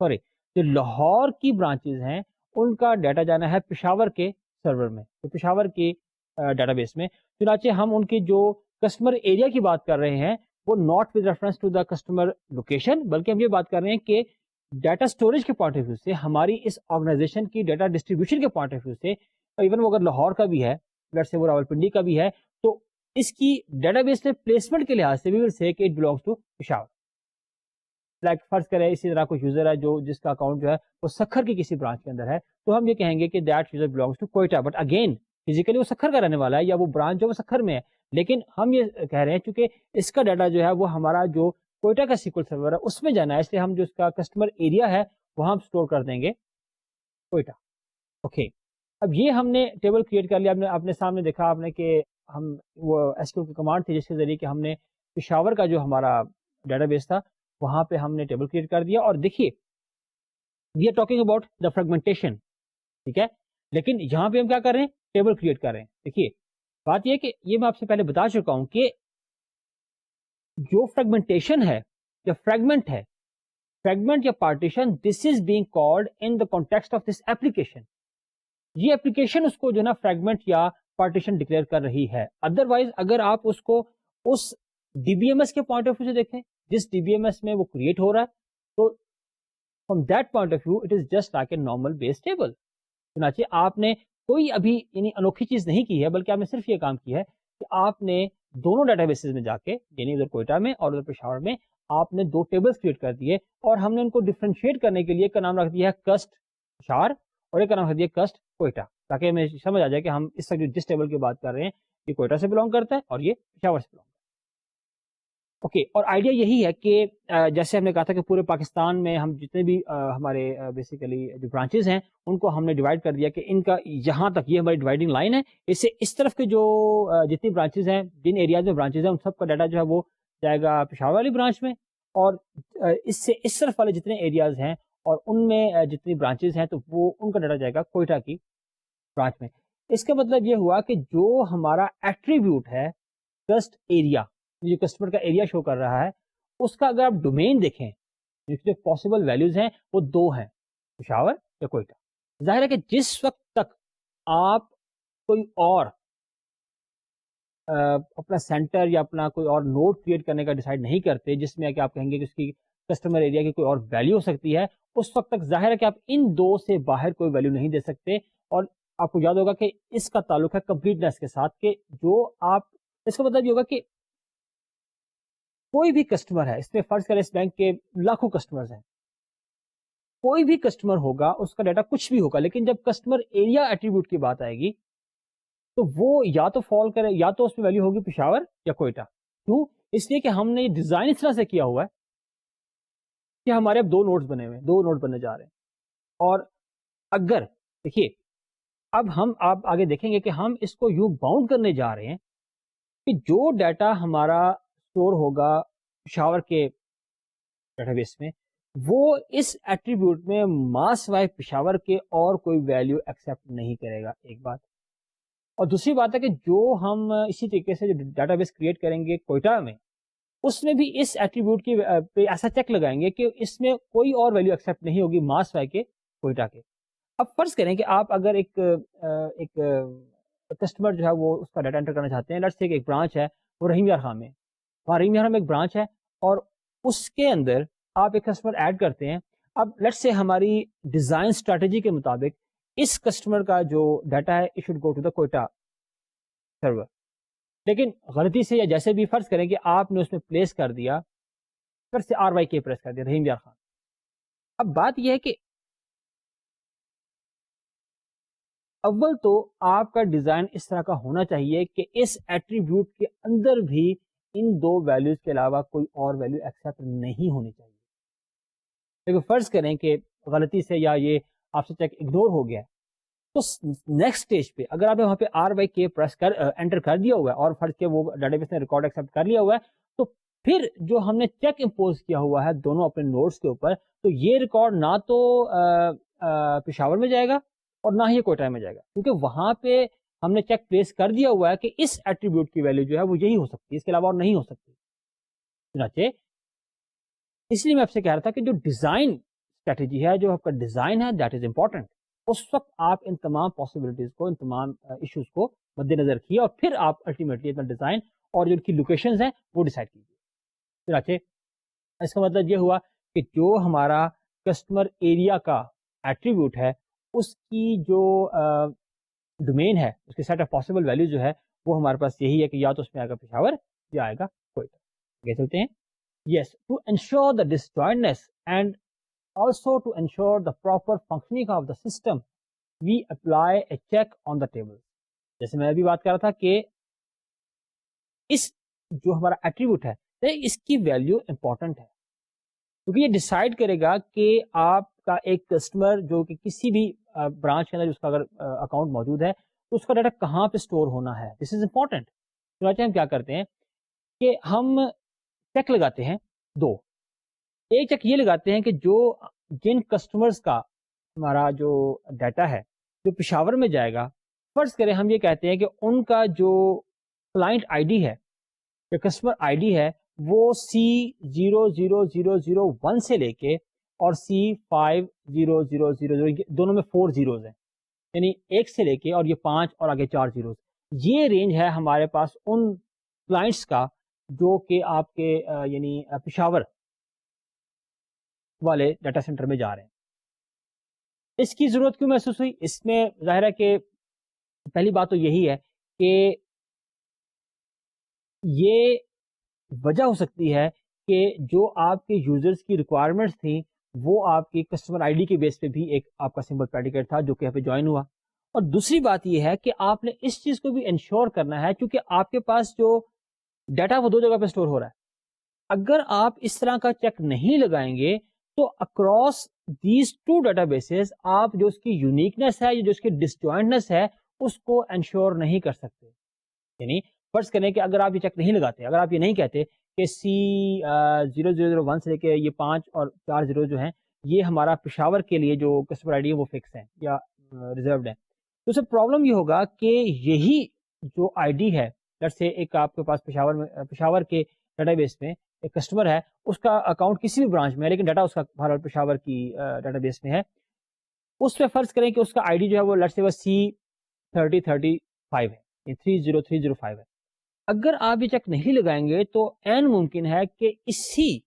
سوری جو لاہور کی برانچز ہیں ان کا ڈیٹا جانا ہے پشاور کے سرور میں، تو پشاور کی ڈیٹا بیس میں. چنانچہ ہم ان کی جو کسٹمر ایریا کی بات کر رہے ہیں وہ not with reference to the customer location, بلکہ ہم یہ بات کر رہے ہیں کہ ڈیٹا اسٹوریج کے پوائنٹ آف ویو سے، ہماری اس آرگنائزیشن کی ڈیٹا ڈسٹریبیوشن کے پوائنٹ آف ویو سے، ایون وہ اگر لاہور کا بھی ہے، لیٹس سے وہ راولپنڈی کا بھی ہے، تو اس کی ڈیٹا بیس میں پلیسمنٹ کے لحاظ سے بھی ول سے کہ it belongs to Peshawar. Like فرض کریں اسی طرح کوئی یوزر ہے جو جس کا اکاؤنٹ جو ہے وہ سکھر کی کسی برانچ کے اندر ہے، تو ہم یہ کہیں گے کہ that user belongs to Quetta, but again physically وہ سکھر کا رہنے والا ہے یا وہ برانچ جو وہ سکھر میں ہے، لیکن ہم یہ کہہ رہے ہیں چونکہ اس کا ڈیٹا جو ہے وہ ہمارا جو کوئٹہ کا سیکول سرور ہے اس میں جانا ہے، اس لیے ہم جو اس کا کسٹمر ایریا ہے وہاں ہم اسٹور کر دیں گے کوئٹہ. اوکے اب یہ ہم نے ٹیبل کریٹ کر لیا. آپ نے سامنے دیکھا آپ نے کہ ہم وہ ایس کیو کی کمانڈ تھی جس کے ذریعے کہ ہم نے پشاور کا جو ہمارا ڈیٹا بیس تھا وہاں پہ ہم نے ٹیبل کریٹ کر دیا. اور دیکھیے we are talking about the fragmentation, ٹھیک ہے، لیکن یہاں پہ ہم کیا کر رہے ہیں ٹیبل کریٹ کر رہے ہیں. دیکھیے بات یہ کہ یہ میں آپ سے پہلے بتا چکا ہوں کہ جو فریگمنٹیشن ہے یا فریگمنٹ ہے، فریگمنٹ یا partition, this is being called in the context of this application. یہ ایپلیکیشن اس کو جو نا فریگمنٹ یا پارٹیشن ڈکلیئر کر رہی ہے. ادروائز اگر آپ اس کو اس ڈی بی ایم ایس کے پوائنٹ آف ویو سے دیکھیں جس ڈی بی ایم ایس میں وہ کریٹ ہو رہا ہے، تو from that point of view it is just like a normal base table. چنانچہ آپ نے کوئی ابھی یعنی انوکھی چیز نہیں کی ہے، بلکہ آپ نے صرف یہ کام کیا ہے کہ آپ نے دونوں ڈیٹا بیسز میں جا کے یعنی ادھر کوئٹہ میں اور ادھر پشاور میں آپ نے 2 ٹیبلز کریٹ کر دیے، اور ہم نے ان کو ڈفرینشیٹ کرنے کے لیے ایک کا نام رکھ دیا ہے کسٹ پشاور اور ایک کا نام رکھ دیا کسٹ کوئٹہ، تاکہ ہمیں سمجھ آ جائے کہ ہم اس وقت جس ٹیبل کی بات کر رہے ہیں یہ کوئٹہ سے بلانگ کرتا ہے اور یہ پشاور سے بلانگ کرتا ہے. اوکے اور آئیڈیا یہی ہے کہ جیسے ہم نے کہا تھا کہ پورے پاکستان میں ہم جتنے بھی ہمارے بیسیکلی جو برانچز ہیں ان کو ہم نے ڈیوائڈ کر دیا کہ ان کا یہاں تک یہ ہماری ڈیوائڈنگ لائن ہے، اس سے اس طرف کے جو جتنی برانچز ہیں جن ایریاز میں برانچز ہیں ان سب کا ڈیٹا جو ہے وہ جائے گا پشاور والی برانچ میں، اور اس سے اس طرف والے جتنے ایریاز ہیں اور ان میں جتنی برانچز ہیں تو وہ ان کا ڈیٹا جائے گا کوئٹہ کی برانچ میں. اس کا مطلب یہ ہوا کہ جو ہمارا ایٹریبیوٹ ہے کسٹ ایریا، جو کسٹمر کا ایریا شو کر رہا ہے، اس کا اگر آپ ڈومین دیکھیں جو پاسبل ویلیوز ہیں وہ 2 ہیں، پشاور یا کوئٹہ. ظاہر ہے کہ جس وقت تک آپ کوئی اور اپنا سینٹر یا اپنا کوئی اور نوڈ کریٹ کرنے کا ڈیسائیڈ نہیں کرتے جس میں کہ آپ کہیں گے کہ اس کی کسٹمر ایریا کی کوئی اور ویلیو ہو سکتی ہے، اس وقت تک ظاہر ہے کہ آپ ان دو سے باہر کوئی ویلیو نہیں دے سکتے. اور آپ کو یاد ہوگا کہ اس کا تعلق ہے کمپلیٹنس کے ساتھ، کہ جو آپ، اس کا مطلب یہ ہوگا کہ کوئی بھی کسٹمر ہے، اس میں فرض کریں اس بینک کے لاکھوں کسٹمرز ہیں، کوئی بھی کسٹمر ہوگا اس کا ڈیٹا کچھ بھی ہوگا، لیکن جب کسٹمر ایریا ایٹریبیوٹ کی بات آئے گی تو وہ یا تو فال کرے، یا تو اس میں ویلیو ہوگی پشاور یا کوئٹہ. کیوں؟ اس لیے کہ ہم نے یہ ڈیزائن اس طرح سے کیا ہوا ہے کہ ہمارے اب دو نوڈز بنے ہوئے ہیں، دو نوڈ بننے جا رہے ہیں. اور اگر دیکھیے اب آپ آگے دیکھیں گے کہ ہم اس کو یوں باؤنڈ کرنے جا رہے ہیں کہ جو ڈیٹا ہمارا اسٹور ہوگا پشاور کے ڈیٹا بیس میں، وہ اس ایٹریبیوٹ میں ماس وائی پشاور کے اور کوئی ویلیو ایکسیپٹ نہیں کرے گا، ایک بات. اور دوسری بات ہے کہ جو ہم اسی طریقے سے جو ڈیٹا بیس کریٹ کریں گے کوئٹہ میں، اس میں بھی اس ایٹریبیوٹ کی پہ ایسا چیک لگائیں گے کہ اس میں کوئی اور ویلیو ایکسیپٹ نہیں ہوگی ماس وائی کے کوئٹہ کے. اب فرض کریں کہ آپ اگر ایک کسٹمر جو ہے وہ اس کا ڈیٹا انٹر کرنا چاہتے ہیں، لیٹس سے ایک برانچ ہے وہ رحیم یار خان میں، وہاں رحیم یار میں ایک برانچ ہے اور اس کے اندر آپ ایک کسٹمر ایڈ کرتے ہیں. اب لیٹس سے ہماری ڈیزائن اسٹریٹجی کے مطابق اس کسٹمر کا جو ڈیٹا ہے it should go to the Quetta server, لیکن غلطی سے یا جیسے بھی فرض کریں کہ آپ نے اس میں پلیس کر دیا، پھر سے آر وائی کے پریس کر دیا رحیم یار خان. اب بات یہ ہے کہ اول تو آپ کا ڈیزائن اس طرح کا ہونا چاہیے کہ اس ایٹریبیوٹ کے اندر بھی ان دو ویلیوز کے علاوہ کوئی اور ویلیو ایکسیپٹ نہیں ہونی چاہیے. لیکن فرض کریں کہ غلطی سے یا یہ آپ سے چیک اگنور ہو گیا، تو نیکسٹ اسٹیج پہ اگر آپ نے وہاں پہ آر وائی کے پریس کر انٹر کر دیا ہوا ہے اور فرض کے وہ ڈیٹا بیس نے ریکارڈ ایکسیپٹ کر لیا ہوا ہے، تو پھر جو ہم نے چیک امپوز کیا ہوا ہے دونوں اپنے نوڈس کے اوپر، تو یہ ریکارڈ نہ تو پشاور میں جائے گا اور نہ ہی یہ کوئٹہ میں جائے گا، کیونکہ وہاں پہ ہم نے چیک پلیس کر دیا ہوا ہے کہ اس ایٹریبیوٹ کی ویلیو جو ہے وہ یہی ہو سکتی ہے، اس کے علاوہ اور نہیں ہو سکتی. چنانچہ اس لیے میں آپ سے کہہ رہا تھا کہ جو ڈیزائن اسٹریٹجی ہے، جو آپ کا ڈیزائن ہے، دیٹ از امپورٹنٹ. اس وقت آپ ان تمام پاسبلٹیز کو، ان تمام ایشوز کو مد نظر رکھیے اور پھر آپ الٹیمیٹلی اپنا ڈیزائن اور جو ان کی لوکیشنز ہیں وہ ڈیسائیڈ کیجیے. چنانچہ اس کا مطلب یہ ہوا کہ جو ہمارا کسٹمر ایریا کا ایٹریبیوٹ ہے، اس کی جو ڈومین ہے، اس کے سیٹ آف پاسبل ویلیو جو ہے وہ ہمارے پاس یہی ہے کہ یا تو اس میں آئے گا پشاور یا آئے گا کوئٹہ. آگے چلتے ہیں. Yes, to ensure the disjointness and also to ensure the proper functioning of the system, we apply a check on the table. جیسے میں ابھی بات کر رہا تھا کہ اس جو ہمارا ایٹریبیوٹ ہے اس کی ویلیو امپورٹنٹ ہے، کیونکہ یہ ڈیسائیڈ کرے گا کہ آپ کا ایک کسٹمر جو کہ کسی بھی برانچ کے اندر اس کا اگر اکاؤنٹ موجود ہے تو اس کا ڈیٹا کہاں پہ اسٹور ہونا ہے. دس از امپورٹنٹ. چنانچہ ہم کیا کرتے ہیں کہ ہم چیک لگاتے ہیں دو. ایک چیک یہ لگاتے ہیں کہ جن کسٹمرز کا ہمارا جو ڈیٹا ہے جو پشاور میں جائے گا، فرض کریں ہم یہ کہتے ہیں کہ ان کا جو کلائنٹ آئی ڈی ہے یا کسٹمر آئی ڈی ہے وہ C00001 سے لے کے اور C5000 دونوں میں 4 زیروز ہیں، یعنی ایک سے لے کے اور یہ 5 اور آگے 4 زیروز. یہ رینج ہے ہمارے پاس ان کلائنٹس کا جو کہ آپ کے یعنی پشاور والے ڈیٹا سینٹر میں جا رہے ہیں. اس کی ضرورت کیوں محسوس ہوئی؟ اس میں ظاہر ہے کہ پہلی بات تو یہی ہے کہ یہ وجہ ہو سکتی ہے کہ جو آپ کے یوزرز کی ریکوائرمنٹس تھیں وہ آپ کی کسٹمر آئی ڈی کے بیس پہ بھی ایک آپ کا سمبل پریڈیکیٹ تھا جو کہ یہاں پہ جوائن ہوا. اور دوسری بات یہ ہے کہ آپ نے اس چیز کو بھی انشور کرنا ہے کیونکہ آپ کے پاس جو ڈیٹا وہ دو جگہ پہ اسٹور ہو رہا ہے. اگر آپ اس طرح کا چیک نہیں لگائیں گے تو across these two databases آپ جو اس کی یونیکنیس ہے یا جو اس کی ڈسجوائنٹنیس ہے اس کو انشور نہیں کر سکتے. یعنی فرض کریں کہ اگر آپ یہ چیک نہیں لگاتے، اگر آپ یہ نہیں کہتے کہ C0001 سے لے کے یہ 5 اور 4 زیرو جو ہیں یہ ہمارا پشاور کے لیے جو کسٹمر آئی ڈی ہے وہ فکس ہے یا ریزروڈ ہے، تو اس سے پرابلم یہ ہوگا کہ یہی جو آئی ڈی ہے جیسے ایک آپ کے پاس پشاور کے ڈیٹا بیس میں ایک کسٹمر ہے، اس کا اکاؤنٹ کسی بھی برانچ میں ہے لیکن ڈیٹا اس کا بہرحال پشاور کی ڈیٹا بیس میں ہے. اس پہ فرض کریں کہ اس کا آئی ڈی جو ہے وہ لیٹس سے وہ C3035 ہے، یہ 30305 ہے. اگر آپ یہ چیک نہیں لگائیں گے تو این ممکن ہے کہ اسی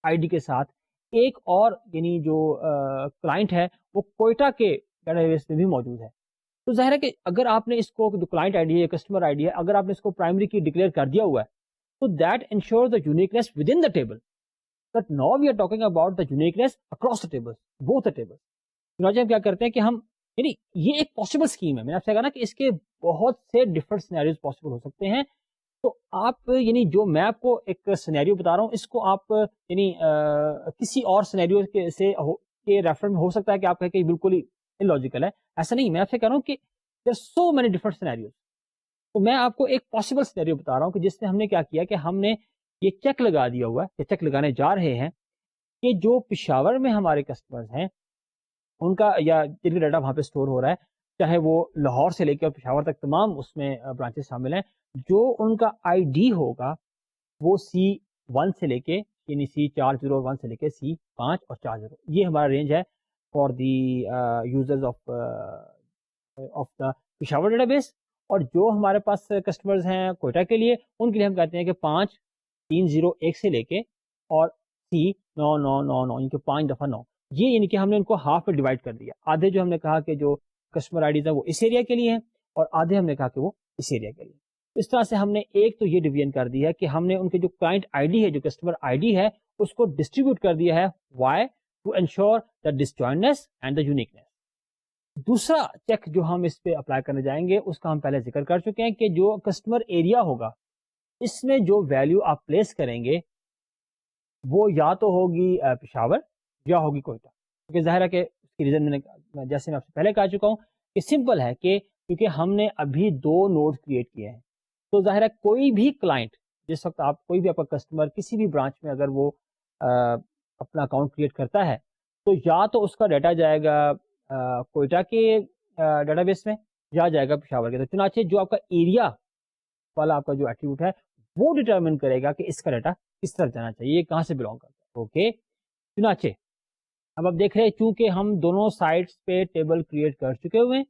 آئی ڈی کے ساتھ ایک اور یعنی جو کلائنٹ ہے وہ کوئٹہ کے ڈیٹا بیس میں بھی موجود ہے. تو ظاہر ہے کہ اگر آپ نے اس کو جو کلائنٹ آئی ڈی ہے کسٹمر آئی ڈی ہے اگر آپ نے اس کو پرائمری کی ڈکلیئر کر دیا ہوا ہے تو that ensure the uniqueness within the table. But now we are talking about the uniqueness across the table both the table. چنانچہ ہم کیا کرتے ہیں کہ ہم یعنی یہ ایک پاسبل اسکیم ہے. میں نے آپ سے کہا نا کہ اس کے بہت سے ڈفرنٹ سینیریوز پاسبل ہو سکتے ہیں. تو آپ یعنی جو میں آپ کو ایک سینیریو بتا رہا ہوں اس کو آپ یعنی کسی اور سینیریو کے ریفرنس میں ہو سکتا ہے کہ آپ کہیں کہ بالکل ہی illogical ہے. ایسا نہیں, میں آپ سے کہہ رہا ہوں کہ there are so many different scenarios. تو میں آپ کو ایک پاسبل سینیریو بتا رہا ہوں کہ جس میں ہم نے کیا کیا کہ ہم نے یہ چیک لگا دیا ہوا ہے, یہ چیک لگانے جا رہے ہیں کہ جو پشاور میں ہمارے کسٹمرز ہیں ان کا یا جن کا ڈیٹا وہاں پہ اسٹور ہو رہا ہے چاہے وہ لاہور سے لے کے اور پشاور تک تمام اس میں برانچز شامل ہیں, جو ان کا آئی ڈی ہوگا وہ C1 سے لے کے یعنی C401 سے لے کے C5 اور 40 یہ ہمارا رینج ہے for the users of the Peshawar data base. اور جو ہمارے پاس کسٹمرز ہیں کوئٹہ کے لیے ان کے لیے ہم کہتے ہیں کہ 5301 سے لے کے اور C9999 یعنی کہ 5 دفعہ 9 یہ یعنی کہ ہم نے ان کو ہاف میں ڈیوائڈ کر دیا. آدھے جو ہم نے کہا کہ جو کسٹمر آئی ڈیز ہیں وہ اس ایریا کے لیے ہیں اور آدھے ہم نے کہا کہ وہ اس ایریا کے لیے. اس طرح سے ہم نے ایک تو یہ ڈویژن کر دیا ہے کہ ہم نے ان کے جو کلائنٹ آئی ڈی ہے جو کسٹمر آئی ڈی ہے اس کو ڈسٹریبیوٹ کر دیا ہے. Why? To ensure the disjointness and the uniqueness. دوسرا چیک جو ہم اس پہ اپلائی کرنے جائیں گے اس کا ہم پہلے ذکر کر چکے ہیں کہ جو کسٹمر ایریا ہوگا اس میں جو ویلیو آپ پلیس کریں گے وہ یا تو ہوگی پشاور یا ہوگی کوئٹہ. کیونکہ ظاہر ہے کہ اس کی ریزن میں جیسے میں آپ سے پہلے کہہ چکا ہوں کہ سمپل ہے کہ کیونکہ ہم نے ابھی 2 نوڈ کریٹ کیے ہیں تو ظاہر ہے کوئی بھی کلائنٹ جس وقت آپ کوئی بھی آپ کا کسٹمر کسی بھی برانچ میں اگر وہ اپنا اکاؤنٹ کریٹ کرتا ہے تو یا تو اس کا ڈیٹا جائے گا کوئٹہ کے ڈیٹا بیس میں یا جائے گا پشاور کے. تو چنانچہ جو آپ کا ایریا والا آپ کا جو ایٹریبیوٹ ہے وہ ڈٹرمن کرے گا کہ اس کا ڈیٹا کس طرف جانا چاہیے, یہ کہاں سے بلانگ کرتا ہے. اوکے, چنانچہ اب آپ دیکھ رہے ہیں چونکہ ہم دونوں سائٹس پہ ٹیبل کریٹ کر چکے ہوئے ہیں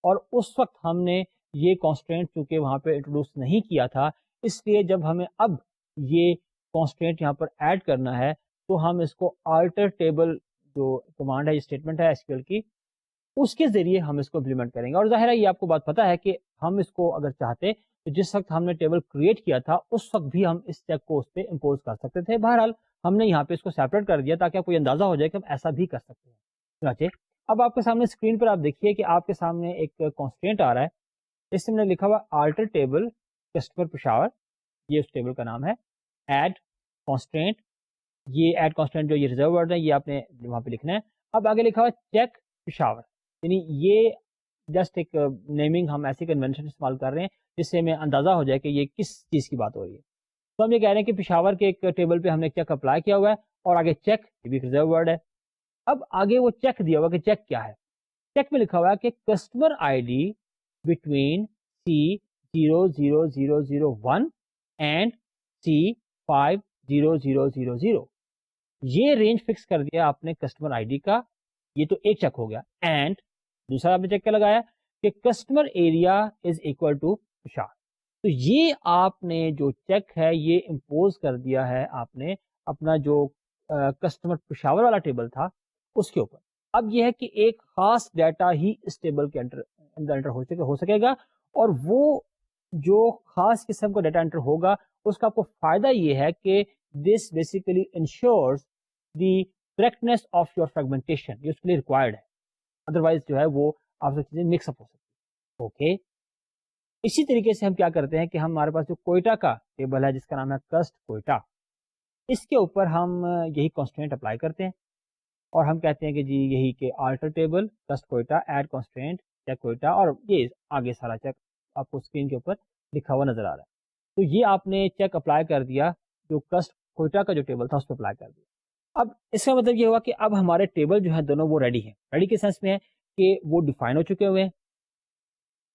اور اس وقت ہم نے یہ کانسٹرینٹ چونکہ وہاں پہ انٹروڈیوس نہیں کیا تھا اس لیے جب ہمیں اب یہ کانسٹرینٹ یہاں پر ایڈ کرنا ہے تو ہم اس کو آلٹر ٹیبل جو کمانڈ ہے, یہ اسٹیٹمنٹ ہے ایس کیو ایل کی, اس کے ذریعے ہم اس کو امپلیمنٹ کریں گے. اور ظاہر ہے یہ آپ کو بات پتہ ہے کہ ہم اس کو اگر چاہتے تو جس وقت ہم نے ٹیبل کریٹ کیا تھا اس وقت بھی ہم اس چیک کو اس پہ امپوز کر سکتے تھے. بہرحال ہم نے یہاں پہ اس کو سیپریٹ کر دیا تاکہ آپ کو یہ اندازہ ہو جائے کہ ہم ایسا بھی کر سکتے ہیں. چنانچہ اب آپ کے سامنے اسکرین پر آپ دیکھیے کہ آپ کے سامنے ایک کانسٹرینٹ آ رہا ہے, اس میں نے لکھا ہوا آلٹر ٹیبل کسٹمر پشاور, یہ اس ٹیبل کا نام ہے. ایڈ کانسٹرینٹ, یہ ایڈ کانسٹرینٹ جو یہ ریزرو ورڈ ہے یہ آپ نے وہاں پہ لکھنا ہے. اب آگے لکھا ہوا چیک پشاور, یعنی یہ جسٹ ایک نیمنگ ہم ایسی کنونشن استعمال کر رہے ہیں جس سے ہمیں اندازہ ہو جائے کہ یہ کس چیز کی بات ہو رہی ہے. تو ہم یہ کہہ رہے ہیں کہ پشاور کے ایک ٹیبل پہ ہم نے چیک اپلائی کیا ہوا ہے اور آگے چیک, یہ بھی ریزرو ورڈ ہے. اب آگے وہ چیک دیا ہوا کہ چیک کیا ہے. چیک میں لکھا ہوا ہے کہ customer I D between C00001 and C500000. یہ رینج فکس کر دیا آپ نے کسٹمر آئی ڈی کا, یہ تو ایک چیک ہو گیا. اینڈ دوسرا آپ نے چیک کیا لگایا کہ customer area is equal to Peshawar. تو یہ آپ نے جو چیک ہے یہ امپوز کر دیا ہے آپ نے اپنا جو کسٹمر پشاور والا ٹیبل تھا اس کے اوپر. اب یہ ہے کہ ایک خاص ڈیٹا ہی اس ٹیبل کے انٹر ہو سکے گا اور وہ جو خاص قسم کا ڈیٹا انٹر ہوگا اس کا آپ کو فائدہ یہ ہے کہ this basically insures the correctness of your fragmentation, یہ اس کے لیے ریکوائرڈ ہے, ادروائز جو ہے وہ آپ سے چیزیں مکس اپ ہو سکتی ہیں. اوکے, اسی طریقے سے ہم کیا کرتے ہیں کہ ہمارے پاس جو کوئٹہ کا ٹیبل ہے جس کا نام ہے کسٹ کوئٹہ, اس کے اوپر ہم یہی کانسٹرینٹ اپلائی کرتے ہیں اور ہم کہتے ہیں کہ جی یہی کہ alter table cust Quetta add constraint check Quetta, اور یہ آگے سارا چیک آپ کو اسکرین کے اوپر لکھا ہوا نظر آ رہا ہے. تو یہ آپ نے چیک اپلائی کر دیا جو کسٹ کوئٹہ کا جو ٹیبل تھا اس پہ اپلائی کر دیا. اب اس کا مطلب یہ ہوا کہ اب ہمارے ٹیبل جو ہے دونوں وہ ریڈی ہیں. ریڈی کے سینس میں ہے کہ وہ ڈیفائن ہو چکے ہوئے ہیں,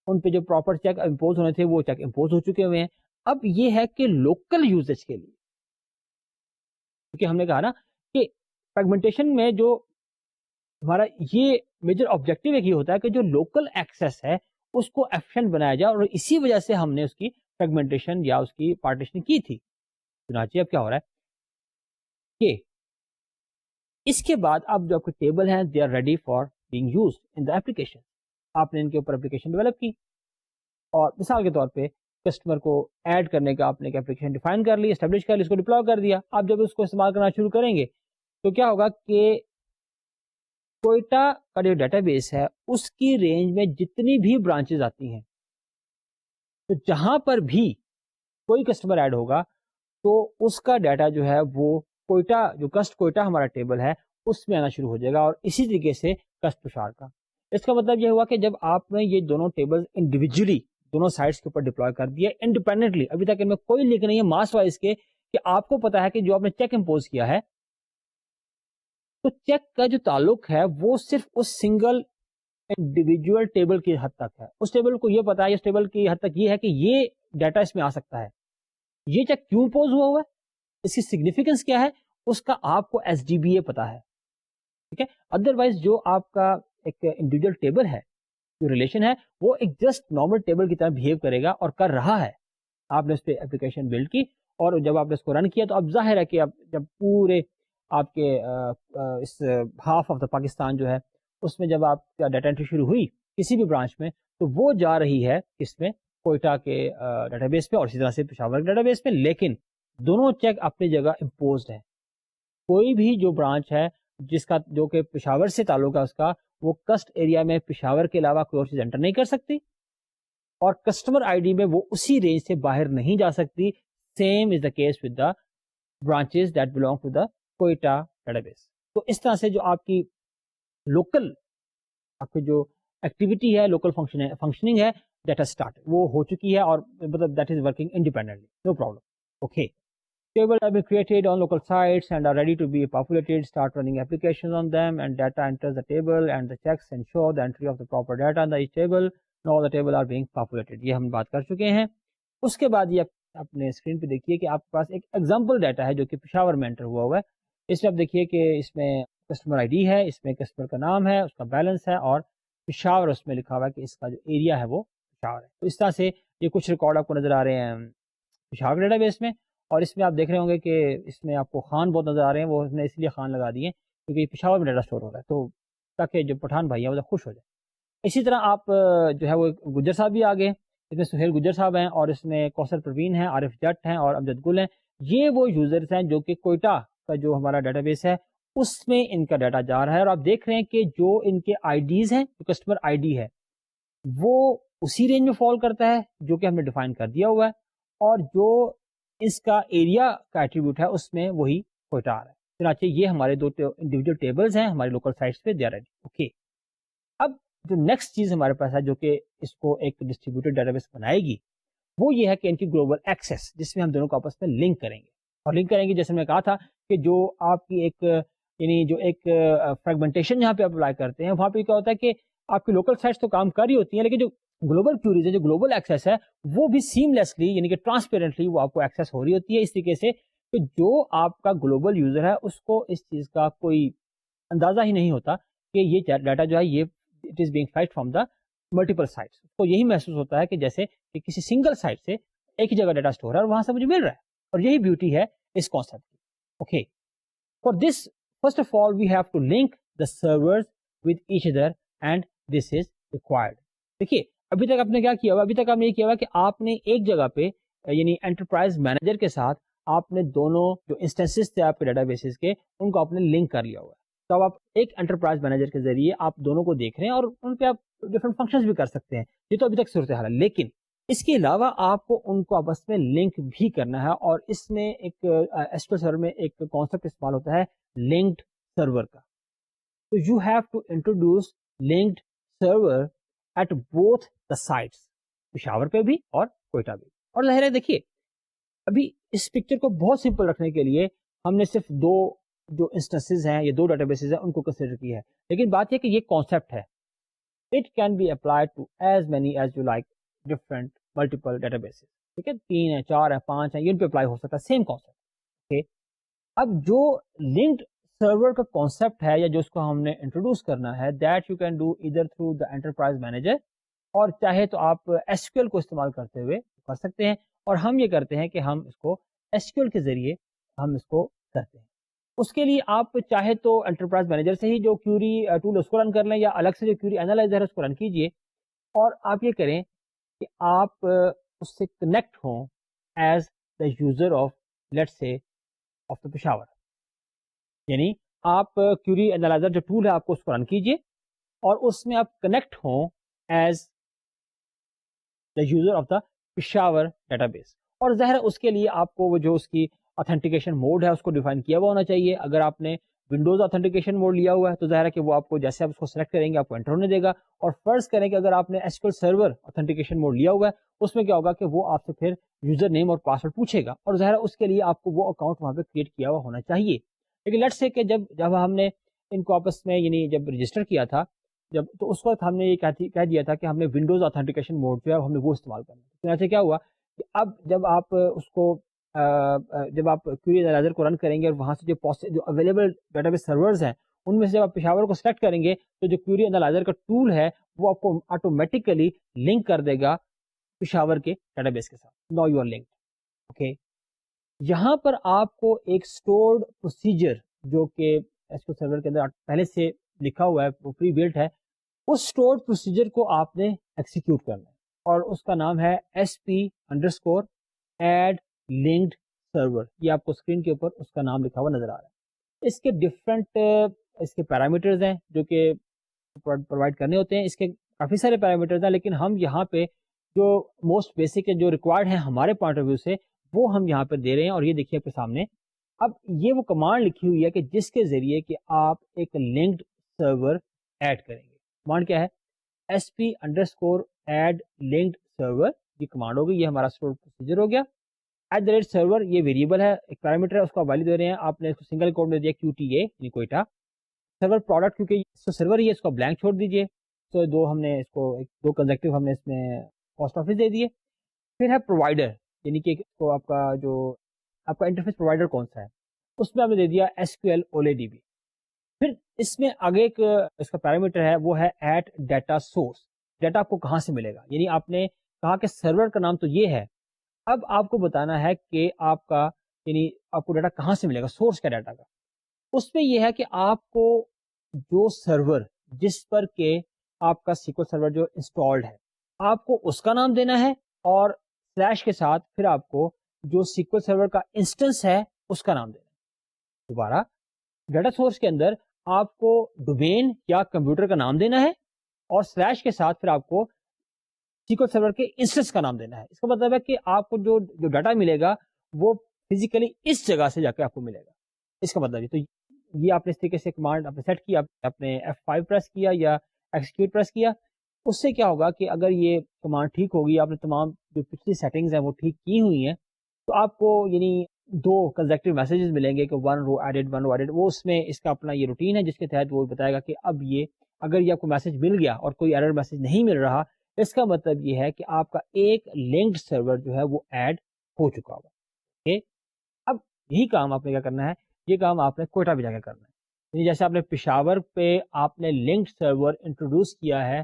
ان پہ جو پراپر چیک امپوز ہونے تھے وہ چیک امپوز ہو چکے ہوئے ہیں. اب یہ ہے کہ لوکل یوزیج کے لیے, کیونکہ ہم نے کہا نا کہ فریگمنٹیشن میں جو ہمارا یہ میجر آبجیکٹو ایک یہ ہوتا ہے کہ جو لوکل ایکسیس ہے اس کو ایفیشینٹ بنایا جائے, اور اسی وجہ سے ہم نے اس کی فریگمنٹیشن یا اس کی پارٹیشن کی تھی. چنانچہ اب کیا ہو رہا ہے کہ اس کے بعد اب جو آپ کے ٹیبل ہیں they are ready for being used in the application. آپ نے ان کے اوپر اپلیکیشن ڈیولپ کی اور مثال کے طور پہ کسٹمر کو ایڈ کرنے کا آپ نے ایک اپلیکیشن ڈیفائن کر لی, اسٹیبلش کر لی, اس کو ڈپلوائے کر دیا. آپ جب اس کو استعمال کرنا شروع کریں گے تو کیا ہوگا کہ کوئٹہ کا جو ڈیٹا بیس ہے اس کی رینج میں جتنی بھی برانچز آتی ہیں, تو جہاں پر بھی کوئی کسٹمر ایڈ ہوگا تو اس کا ڈیٹا جو ہے وہ کوئٹہ, جو کسٹ کوئٹہ ہمارا ٹیبل ہے اس میں آنا شروع ہو جائے گا, اور اسی طریقے سے کسٹ تشار کا. اس کا مطلب یہ ہوا کہ جب آپ نے یہ دونوں ٹیبل انڈیویجولی دونوں سائٹس کے اوپر ڈپلوائے کر دیا انڈیپینڈنٹلی, ابھی تک ان میں کوئی لنک نہیں ہے ماس وائز کے, کہ آپ کو پتا ہے کہ جو آپ نے چیک امپوز کیا ہے تو چیک کا جو تعلق ہے وہ صرف اس سنگل انڈیویجول ٹیبل کی حد تک ہے. اس ٹیبل کو یہ پتا ہے, اس ٹیبل کی حد تک یہ ہے کہ یہ ڈیٹا اس میں آ سکتا ہے. یہ چیک کیوں پوز ہوا ہے, اس کی سگنیفیکینس کیا ہے, اس کا آپ کو ایس ڈی بی اے پتا ہے. ٹھیک ہے, ادروائز جو آپ کا ایک انڈیویجول ٹیبل ہے, جو ریلیشن ہے, وہ ایک جسٹ نارمل ٹیبل کی طرح بہیو کرے گا اور کر رہا ہے. آپ نے اس پہ اپلیکیشن بلڈ کی اور جب آپ نے اس کو رن کیا تو اب ظاہر ہے کہ اب جب پورے آپ کے اس ہاف آف دا پاکستان جو ہے اس میں جب آپ کا ڈیٹا انٹری شروع ہوئی کسی بھی برانچ میں, تو وہ جا رہی ہے اس میں کوئٹہ کے ڈیٹا بیس پہ اور اسی طرح سے پشاور کے ڈیٹا بیس پہ, لیکن دونوں چیک اپنی جگہ امپوزڈ ہے. کوئی بھی جو برانچ ہے جس کا جو کہ پشاور سے تعلق ہے اس کا, وہ کسٹ ایریا میں پشاور کے علاوہ کوئی اور چیز انٹر نہیں کر سکتی, اور کسٹمر آئی ڈی میں وہ اسی رینج سے باہر نہیں جا سکتی. Same is the case with the branches that belong to the Quetta database. تو اس طرح سے جو آپ کی لوکل آپ کی جو ایکٹیویٹی ہے, لوکل فنکشننگ ہے, دیٹ ہیز اسٹارٹ, وہ ہو چکی ہے اور مطلب that is working independently, no problem. Okay, tables have been created on local sites and are ready to be populated. Start running applications on them and data enters the table and the checks ensure the entry of the proper data in the each table. Now the table are being populated. یہ ہم بات کر چکے ہیں. اس کے بعد یہ اپنے اسکرین پہ دیکھیے کہ آپ کے پاس ایک ایگزامپل ڈیٹا ہے جو کہ پشاور میں انٹر ہوا ہوا ہے. اس میں آپ دیکھیے کہ اس میں کسٹمر آئی ڈی ہے, اس میں کسٹمر کا نام ہے, اس کا بیلنس ہے, اور پشاور اس میں لکھا ہوا ہے کہ اس کا جو ایریا ہے وہ پشاور ہے. تو اس طرح سے یہ کچھ ریکارڈ آپ کو نظر آ رہے ہیں پشاور ڈیٹا بیس میں, اور اس میں آپ دیکھ رہے ہوں گے کہ اس میں آپ کو خان بہت نظر آ رہے ہیں, وہ اس نے اس لیے خان لگا دیے کیونکہ یہ پشاور میں ڈیٹا اسٹور ہو رہا ہے, تو تاکہ جو پٹھان بھائی ہیں وہ خوش ہو جائے. اسی طرح آپ جو ہے وہ گجر صاحب بھی آگے, اس میں سہیل گجر صاحب ہیں, اور اس میں کوثر پروین ہیں, عارف جٹ ہیں, اور امجد گل ہیں. یہ وہ یوزرز ہیں جو کہ کوئٹہ کا جو ہمارا ڈیٹا بیس ہے اس میں ان کا ڈیٹا جا رہا ہے, اور آپ دیکھ رہے ہیں کہ جو ان کے آئی ڈیز ہیں, جو کسٹمر آئی ڈی ہے وہ اسی رینج میں فال کرتا ہے جو کہ ہم نے ڈیفائن کر دیا ہوا ہے, اور جو اس کا ایریا کا ایٹریبیوٹ ہے اس میں وہی کوئٹہ آ رہا ہے. چنانچہ یہ ہمارے دو انڈیویجول ٹیبلز ہیں ہماری لوکل سائٹس پہ, دے آر ریڈی. اوکے, اب جو نیکسٹ چیز ہمارے پاس ہے جو کہ اس کو ایک ڈسٹریبیوٹڈ ڈیٹا بیس بنائے گی, وہ یہ ہے کہ ان کی گلوبل ایکسیس, جس میں ہم دونوں کو آپس میں لنک کریں گے. اور لنک کریں گے جیسے میں نے کہا تھا کہ جو آپ کی ایک یعنی جو ایک فریگمنٹیشن جہاں پہ آپ اپلائی کرتے ہیں وہاں پہ کیا ہوتا ہے کہ آپ کی لوکل سائٹس تو کام کر رہی ہوتی ہیں, لیکن جو گلوبل کیوریز ہے, جو گلوبل ایکسیس ہے, وہ بھی سیملیسلی یعنی کہ ٹرانسپیرنٹلی وہ آپ کو ایکسیس ہو رہی ہوتی ہے, اس طریقے سے کہ جو آپ کا گلوبل یوزر ہے اس کو اس چیز کا کوئی اندازہ ہی نہیں ہوتا کہ یہ ڈیٹا جو ہے یہ it is being flight from the multiple sites. تو یہی محسوس ہوتا ہے کہ جیسے کہ کسی سنگل سائٹ سے ایک ہی جگہ ڈیٹا اسٹور ہے اور وہاں سے مجھے مل رہا ہے, اور یہی بیوٹی ہے اس کانسیپٹ کی. Okay, for this first of all we have to link the servers with each other and this is required. دیکھیے ابھی تک آپ نے کیا کیا ہوا, ابھی تک آپ نے یہ کیا ہوا کہ آپ نے ایک جگہ پہ یعنی انٹرپرائز مینیجر کے ساتھ آپ نے دونوں جو انسٹنسز تھے آپ کے ڈیٹا بیسز کے ان کو آپ نے لنک کر لیا ہوا ہے. تو اب آپ ایک انٹرپرائز مینیجر کے ذریعے آپ دونوں کو دیکھ رہے ہیں اور ان پہ آپ ڈفرنٹ فنکشنز بھی کر سکتے ہیں. یہ تو ابھی تک صورتحال ہے, لیکن اس کے علاوہ آپ کو ان کو آپس میں لنک بھی کرنا ہے, اور اس میں ایک ایسکیول سرور میں ایک کانسیپٹ استعمال ہوتا ہے لنکڈ سرور کا. تو you have to introduce linked server at both the sites, Peshawar پہ بھی اور کوئٹہ بھی. اور ظاہر ہے دیکھیے ابھی اس پکچر کو بہت سمپل رکھنے کے لیے ہم نے صرف دو جو انسٹنسز ہیں یا دو ڈیٹا بیسز ہیں ان کو کنسیڈر کیا ہے, لیکن بات یہ کہ یہ کانسیپٹ ہے, it can be applied to as many as you like different multiple databases. ٹھیک ہے, 3 ہیں, 4 ہیں, 5 ہیں, یہ ان پہ اپلائی ہو سکتا ہے سیم کانسیپٹ. اوکے, اب جو لنکڈ سرور کا کانسیپٹ ہے یا جو اس کو ہم نے انٹروڈیوس کرنا ہے, دیٹ یو کین ڈو ادھر تھرو دا انٹرپرائز مینیجر, اور چاہے تو آپ ایس کیو ایل کو استعمال کرتے ہوئے کر سکتے ہیں, اور ہم یہ کرتے ہیں کہ ہم اس کو SQL کے ذریعے ہم اس کو کرتے ہیں. اس کے لیے آپ چاہے تو انٹرپرائز مینیجر سے ہی جو کیوری ٹول اس کو رن کر لیں, یا الگ سے جو کیوری اینالائزر ہے اس کو رن کیجئے, اور آپ یہ کریں کہ آپ اس سے کنیکٹ ہوں as the user of let's say of the Peshawar. یعنی آپ کیوری اینالائزر جو ٹول ہے آپ کو اس کو رن کیجئے, اور اس میں آپ کنیکٹ ہوں as the user of the Peshawar data base. اور ظاہر اس کے لیے آپ کو وہ جو اس کی اتھینٹیکیشن موڈ ہے اس کو ڈیفائن کیا ہوا ہونا چاہیے. اگر آپ نے ونڈوز اتھینٹیکیشن موڈ لیا ہوا ہے تو ظاہر ہے کہ وہ آپ کو جیسے آپ اس کو سلیکٹ کریں گے آپ کو انٹر ہونے دے گا. اور فرض کریں کہ اگر آپ نے SQL سرور اتھینٹیکیشن موڈ لیا ہوا ہے, اس میں کیا ہوگا کہ وہ آپ سے پھر یوزر نیم اور پاسورڈ پوچھے گا, اور ظاہر اس کے لیے آپ کو وہ اکاؤنٹ وہاں پہ کریٹ کیا ہوا ہونا چاہیے. لیکن لیٹس سے کہ جب ہم نے ان کو آپس میں یعنی جب رجسٹر کیا تھا تو اس وقت ہم نے یہ کہہ دیا تھا کہ ہم نے ونڈوز اتھینٹیکیشن موڈ جو ہے ہم نے وہ استعمال کرنا ہے. چنانچہ کیا ہوا کہ اب جب آپ اس کو جب آپ کیوری اینالائزر کو رن کریں گے اور وہاں سے جو اویلیبل ڈیٹا بیس سرورز ہیں ان میں سے جب آپ پشاور کو سلیکٹ کریں گے تو جو کیوری اینالائزر کا ٹول ہے وہ آپ کو آٹومیٹیکلی لنک کر دے گا پشاور کے ڈیٹا بیس کے ساتھ. Now you are linked. Okay, یہاں پر آپ کو ایک اسٹورڈ پروسیجر جو کہ SQL سرور کے اندر پہلے سے لکھا ہوا ہے, وہ پری بلٹ ہے, اس اسٹورڈ پروسیجر کو آپ نے ایکسیکیوٹ کرنا ہے, اور اس کا نام ہے SP_add linked server. یہ آپ کو اسکرین کے اوپر اس کا نام لکھا ہوا نظر آ رہا ہے. اس کے ڈفرینٹ اس کے پیرامیٹرز ہیں جو کہ پرووائڈ کرنے ہوتے ہیں. اس کے کافی سارے پیرامیٹرز ہیں, لیکن ہم یہاں پہ جو موسٹ بیسک جو ریکوائرڈ ہیں ہمارے پوائنٹ آف ویو سے وہ ہم یہاں پہ دے رہے ہیں. اور یہ دیکھیے آپ کے سامنے اب یہ وہ کمانڈ لکھی ہوئی ہے کہ جس کے ذریعے کہ آپ ایک لنکڈ سرور ایڈ کریں گے. کمانڈ کیا ہے؟ SP_add linked server. یہ کمانڈ ہوگی, یہ ہمارا اسٹور پروسیجر ہو گیا. @server یہ ویریبل ہے, ایک پیرامیٹر ہے, اس کو آپ ویلیو دے رہے ہیں. آپ نے اس کو سنگل کوٹ میں دیا QTA یعنی کوئٹہ. سرور پروڈکٹ کیونکہ سرور ہی ہے اس کو بلینک چھوڑ دیجئے. تو دو ہم نے اس کو دو کنزیکٹیو ہم نے اس میں پوسٹ آفس دے دیے. پھر ہے پرووائڈر, یعنی کہ تو آپ کا جو آپ کا انٹرفیس پرووائڈر کون سا ہے, اس میں آپ نے دے دیا SQL OLEDB. پھر اس میں آگے ایک اس کا پیرامیٹر ہے وہ ہے @data source. ڈیٹا آپ کو کہاں سے ملے گا, یعنی آپ نے کہا کہ سرور کا نام تو یہ ہے, اب آپ کو بتانا ہے کہ آپ کا یعنی آپ کو ڈیٹا کہاں سے ملے گا, سورس کا ڈیٹا کا. اس میں یہ ہے کہ آپ کو جو سرور جس پر کہ آپ کا SQL سرور جو انسٹالڈ ہے آپ کو اس کا نام دینا ہے, اور سلیش کے ساتھ پھر آپ کو جو SQL سرور کا انسٹنس ہے اس کا نام دینا ہے. دوبارہ ڈیٹا سورس کے اندر آپ کو ڈومین یا کمپیوٹر کا نام دینا ہے, اور سلیش کے ساتھ پھر آپ کو SQL سرور کے انسٹنس کا نام دینا ہے. اس کا مطلب ہے کہ آپ کو جو ڈیٹا ملے گا وہ فزیکلی اس جگہ سے جا کے آپ کو ملے گا. اس کا مطلب تو یہ آپ نے اس طریقے سے کمانڈ آپ نے سیٹ کیا, آپ نے F5 پریس کیا یا ایکسیکیوٹ پریس کیا. اس سے کیا ہوگا کہ اگر یہ کمانڈ ٹھیک ہوگی, آپ نے تمام جو پچھلی سیٹنگز ہیں وہ ٹھیک کی ہوئی ہیں, تو آپ کو یعنی دو کنزیکٹیو میسیجز ملیں گے کہ 1 رو ایڈڈ 1 رو ایڈڈ. وہ اس میں اس کا اپنا یہ روٹین ہے جس کے تحت وہ بتائے گا کہ اب یہ اگر یہ آپ کو میسج مل گیا اور کوئی ایرر میسج نہیں مل رہا, اس کا مطلب یہ ہے کہ آپ کا ایک لنکڈ سرور جو ہے وہ ایڈ ہو چکا ہوگا. اب یہی کام آپ نے کیا کرنا ہے, یہ کام آپ نے کوئٹہ بھی جا کے کرنا ہے. یعنی جیسے آپ نے پشاور پہ آپ نے لنکڈ سرور انٹروڈیوس کیا ہے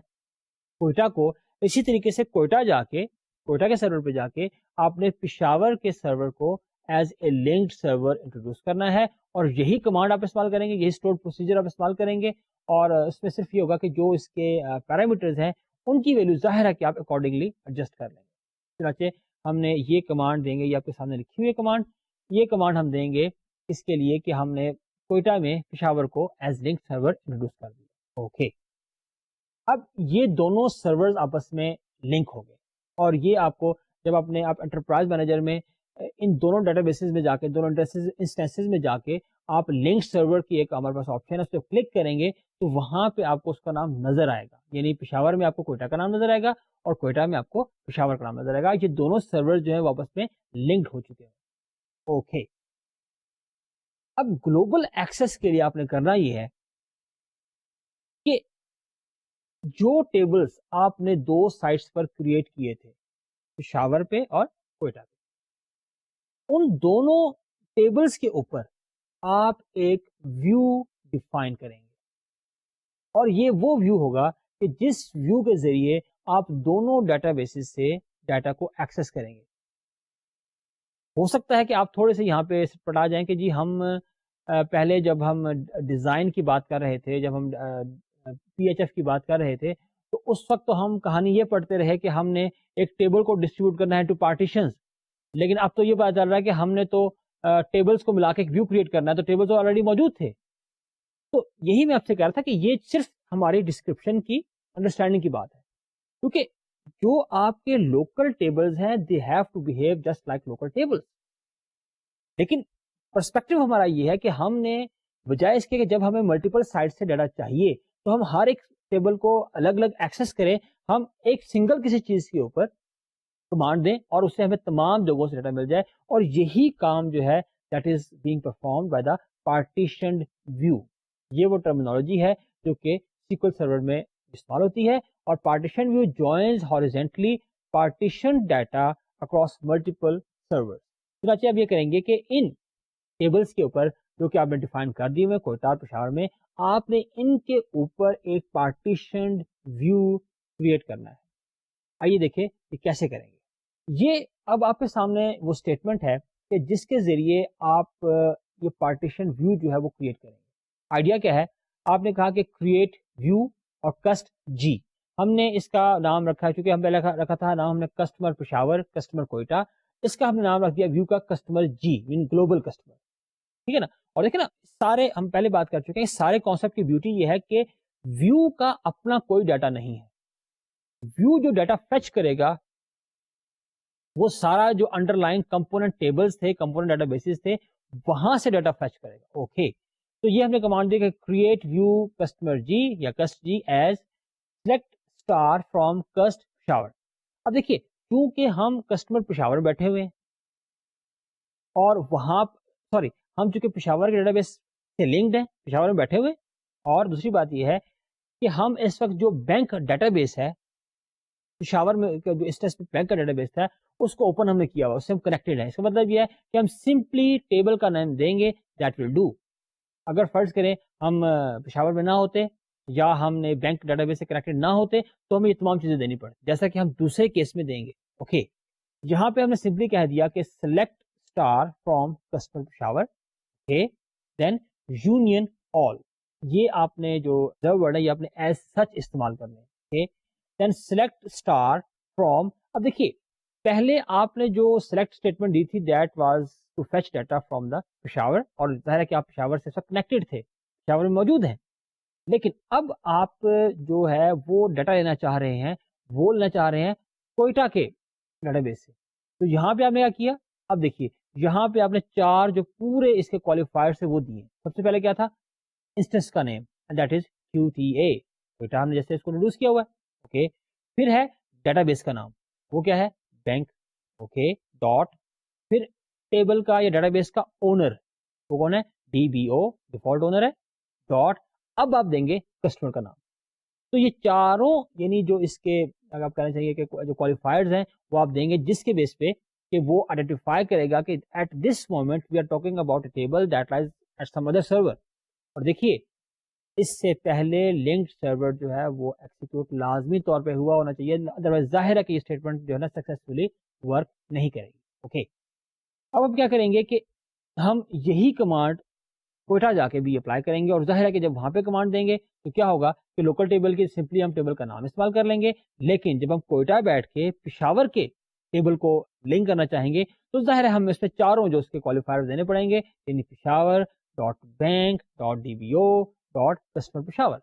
کوئٹہ کو, اسی طریقے سے کوئٹہ کے سرور پہ جا کے آپ نے پشاور کے سرور کو as a linked server introduce کرنا ہے. اور یہی کمانڈ آپ استعمال کریں گے, یہی اسٹورڈ پروسیجر آپ استعمال کریں گے, اور اس میں صرف یہ ہوگا کہ جو اس کے پیرامیٹرز ہیں ان کی ویلیو ظاہر ہے کہ آپ اکارڈنگلی ایڈجسٹ کر لیں گے. چنانچہ ہم نے یہ کمانڈ دیں گے, یہ آپ کے سامنے لکھی ہوئی کمانڈ, یہ کمانڈ ہم دیں گے اس کے لیے کہ ہم نے کوئٹہ میں پشاور کو ایز لنک سرور انٹروڈیوس کر دیا. اوکے, اب یہ دونوں سرورز آپس میں لنک ہو گئے, اور یہ آپ کو جب آپ انٹرپرائز مینیجر میں ان دونوں ڈیٹا بیسز میں جا کے دونوں انسٹنسز میں جا کے آپ لنک سرور کی ایک ہمارے پاس آپشن ہے, اس پہ کلک کریں گے تو وہاں پہ آپ کو اس کا نام نظر آئے گا. یعنی پشاور میں آپ کو کوئٹہ کا نام نظر آئے گا, اور کوئٹہ میں آپ کو پشاور کا نام نظر آئے گا. یہ دونوں سرور جو ہیں وہ آپس میں لنکڈ ہو چکے ہیں. اوکے, اب گلوبل ایکسس کے لیے آپ نے کرنا یہ ہے کہ جو ٹیبلز آپ نے دو سائٹس پر کریٹ کیے تھے پشاور پہ اور کوئٹہ پہ, ان دونوں ٹیبلز کے اوپر آپ ایک ویو ڈیفائن کریں گے, اور یہ وہ ویو ہوگا کہ جس ویو کے ذریعے آپ دونوں ڈیٹا بیسز سے ڈیٹا کو ایکسیس کریں گے. ہو سکتا ہے کہ آپ تھوڑے سے یہاں پہ پٹا جائیں کہ جی ہم پہلے جب ہم ڈیزائن کی بات کر رہے تھے, جب ہم پی ایچ ایف کی بات کر رہے تھے, تو اس وقت تو ہم کہانی یہ پڑھتے رہے کہ ہم نے ایک ٹیبل کو ڈسٹریبیوٹ کرنا ہے ٹو پارٹیشنز, لیکن اب تو یہ پتا چل رہا ہے کہ ہم نے تو ٹیبلز کو ملا کے ایک ویو کریٹ کرنا ہے, تو ٹیبلز تو آلریڈی موجود تھے. تو یہی میں آپ سے کہہ رہا تھا کہ یہ صرف ہماری ڈسکرپشن کی انڈرسٹینڈنگ کی بات ہے, کیونکہ جو آپ کے لوکل ٹیبلز ہیں they have to behave just like local tables. لیکن پرسپیکٹو ہمارا یہ ہے کہ ہم نے بجائے اس کے کہ جب ہمیں ملٹیپل سائٹ سے ڈیٹا چاہیے تو ہم ہر ایک ٹیبل کو الگ الگ ایکسس کریں, ہم ایک سنگل کسی چیز کے اوپر کمانڈ دیں اور اس سے ہمیں تمام جگہوں سے ڈیٹا مل جائے. اور یہی کام جو ہے that is being performed by the partitioned view. یہ وہ ٹرمینالوجی ہے جو کہ سیکول سرور میں استعمال ہوتی ہے, اور partition view joins horizontally partition data across multiple server. چنانچہ اب یہ کریں گے کہ ان ٹیبلز کے اوپر جو کہ آپ نے ڈیفائن کر دی ہوئے کوئٹہ اور پشاور میں, آپ نے ان کے اوپر ایک پارٹیشنڈ ویو کریٹ کرنا ہے. آئیے دیکھیں یہ کیسے کریں گے. یہ اب آپ کے سامنے وہ اسٹیٹمنٹ ہے کہ جس کے ذریعے آپ یہ پارٹیشن ویو جو ہے وہ کریٹ کریں گے. آئیڈیا کیا ہے, آپ نے کہا کہ کریٹ ویو اور کسٹ جی. ہم نے اس کا نام رکھا ہے, چونکہ ہم پہلے رکھا تھا نام ہم نے کسٹمر پشاور, کسٹمر کوئٹہ, اس کا ہم نے نام رکھ دیا ویو کا کسٹمر جی, مین گلوبل کسٹمر. ٹھیک ہے نا. اور دیکھیں نا سارے ہم پہلے بات کر چکے ہیں, سارے کانسیپٹ کی بیوٹی یہ ہے کہ ویو کا اپنا کوئی ڈیٹا نہیں ہے. ویو جو ڈیٹا فیچ کرے گا وہ سارا جو انڈر لائن کمپوننٹ ٹیبلز تھے, کمپوننٹ ڈیٹا بیسز تھے, وہاں سے ڈیٹا فیچ کرے گا. اوکے, تو یہ ہم نے کمانڈ دی کہ کریٹ ویو کسٹمر جی یا cust G as select star from cust Peshawar. اب دیکھیے کیونکہ ہم کسٹمر پشاور بیٹھے ہوئے ہیں اور وہاں سوری ہم چونکہ پشاور کے ڈیٹا بیس سے لنکڈ ہیں, پشاور میں بیٹھے ہوئے, اور دوسری بات یہ ہے کہ ہم اس وقت جو بینک ڈیٹا بیس ہے پشاور میں, جو اسٹیٹ بینک کا ڈیٹا بیس تھا اس کو اوپن ہم نے کیا ہوا, اس سے ہم کنیکٹڈ ہیں. اس کا مطلب یہ ہے کہ ہم سمپلی ٹیبل کا نام دیں گے, دیٹ ول ڈو. اگر فرض کریں ہم پشاور میں نہ ہوتے یا ہم نے بینک ڈیٹا بیس سے کنیکٹڈ نہ ہوتے تو ہمیں یہ تمام چیزیں دینی پڑتی, جیسا کہ ہم دوسرے کیس میں دیں گے. اوکے, یہاں پہ ہم نے سمپلی کہہ دیا کہ select star from customer Peshawar, then union all. یہ آپ نے جو ورڈ ہے یہ آپ نے ایز سچ استعمال کرنے ہیں. دین سلیکٹ اسٹار فرام. اب دیکھیے پہلے آپ نے جو سلیکٹ اسٹیٹمنٹ دی تھی that was to fetch data from the Peshawar, اور ظاہر ہے کہ آپ پشاور سے کنیکٹڈ تھے, پشاور میں موجود ہیں. لیکن اب آپ جو ہے وہ ڈیٹا لینا چاہ رہے ہیں, وہ لینا چاہ رہے ہیں کوئٹہ کے ڈیٹا بیس سے. تو یہاں پہ آپ نے کیا کیا, اب دیکھیے یہاں پہ آپ نے چار جو پورے اس کے کوالیفائر سے وہ دیے. سب سے پہلے کیا تھا, انسٹنس کا name, that is Q T A, Quetta ہم نے جیسے اس کو انٹروڈیوس کیا ہوا ہے. اوکے, پھر ہے ڈیٹا بیس کا نام, وہ کیا ہے بینک. اوکے, ڈاٹ, پھر ٹیبل کا یا ڈیٹا بیس کا اونر, وہ کون ہے D B O, default owner ہے, ڈاٹ. اب آپ دیں گے کسٹمر کا نام. تو یہ چاروں یعنی جو اس کے اگر آپ کہنا چاہیے کہ جو کوالیفائرز ہیں وہ آپ دیں گے, جس کے بیس پہ کہ وہ آئیڈینٹیفائی کرے گا کہ at this moment we are talking about a table that lies at some other server. اور دیکھیے اس سے پہلے لنکڈ سرور جو ہے وہ ایکسیکیوٹ لازمی طور پہ ہوا ہونا چاہیے, ادروائز ظاہر ہے کہ یہ اسٹیٹمنٹ جو ہے نا سکسیسفلی ورک نہیں کرے گی. اوکے, اب ہم کیا کریں گے کہ ہم یہی کمانڈ کوئٹہ جا کے بھی اپلائی کریں گے, اور ظاہر ہے کہ جب وہاں پہ کمانڈ دیں گے تو کیا ہوگا کہ لوکل ٹیبل کی سمپلی ہم ٹیبل کا نام استعمال کر لیں گے, لیکن جب ہم کوئٹہ بیٹھ کے پشاور کے ٹیبل کو لنک کرنا چاہیں گے تو ظاہر ہے ہم اس میں چاروں جو اس کے کوالیفائر دینے پڑیں گے, یعنی Peshawar dot bank dot D B O dot customer Peshawar.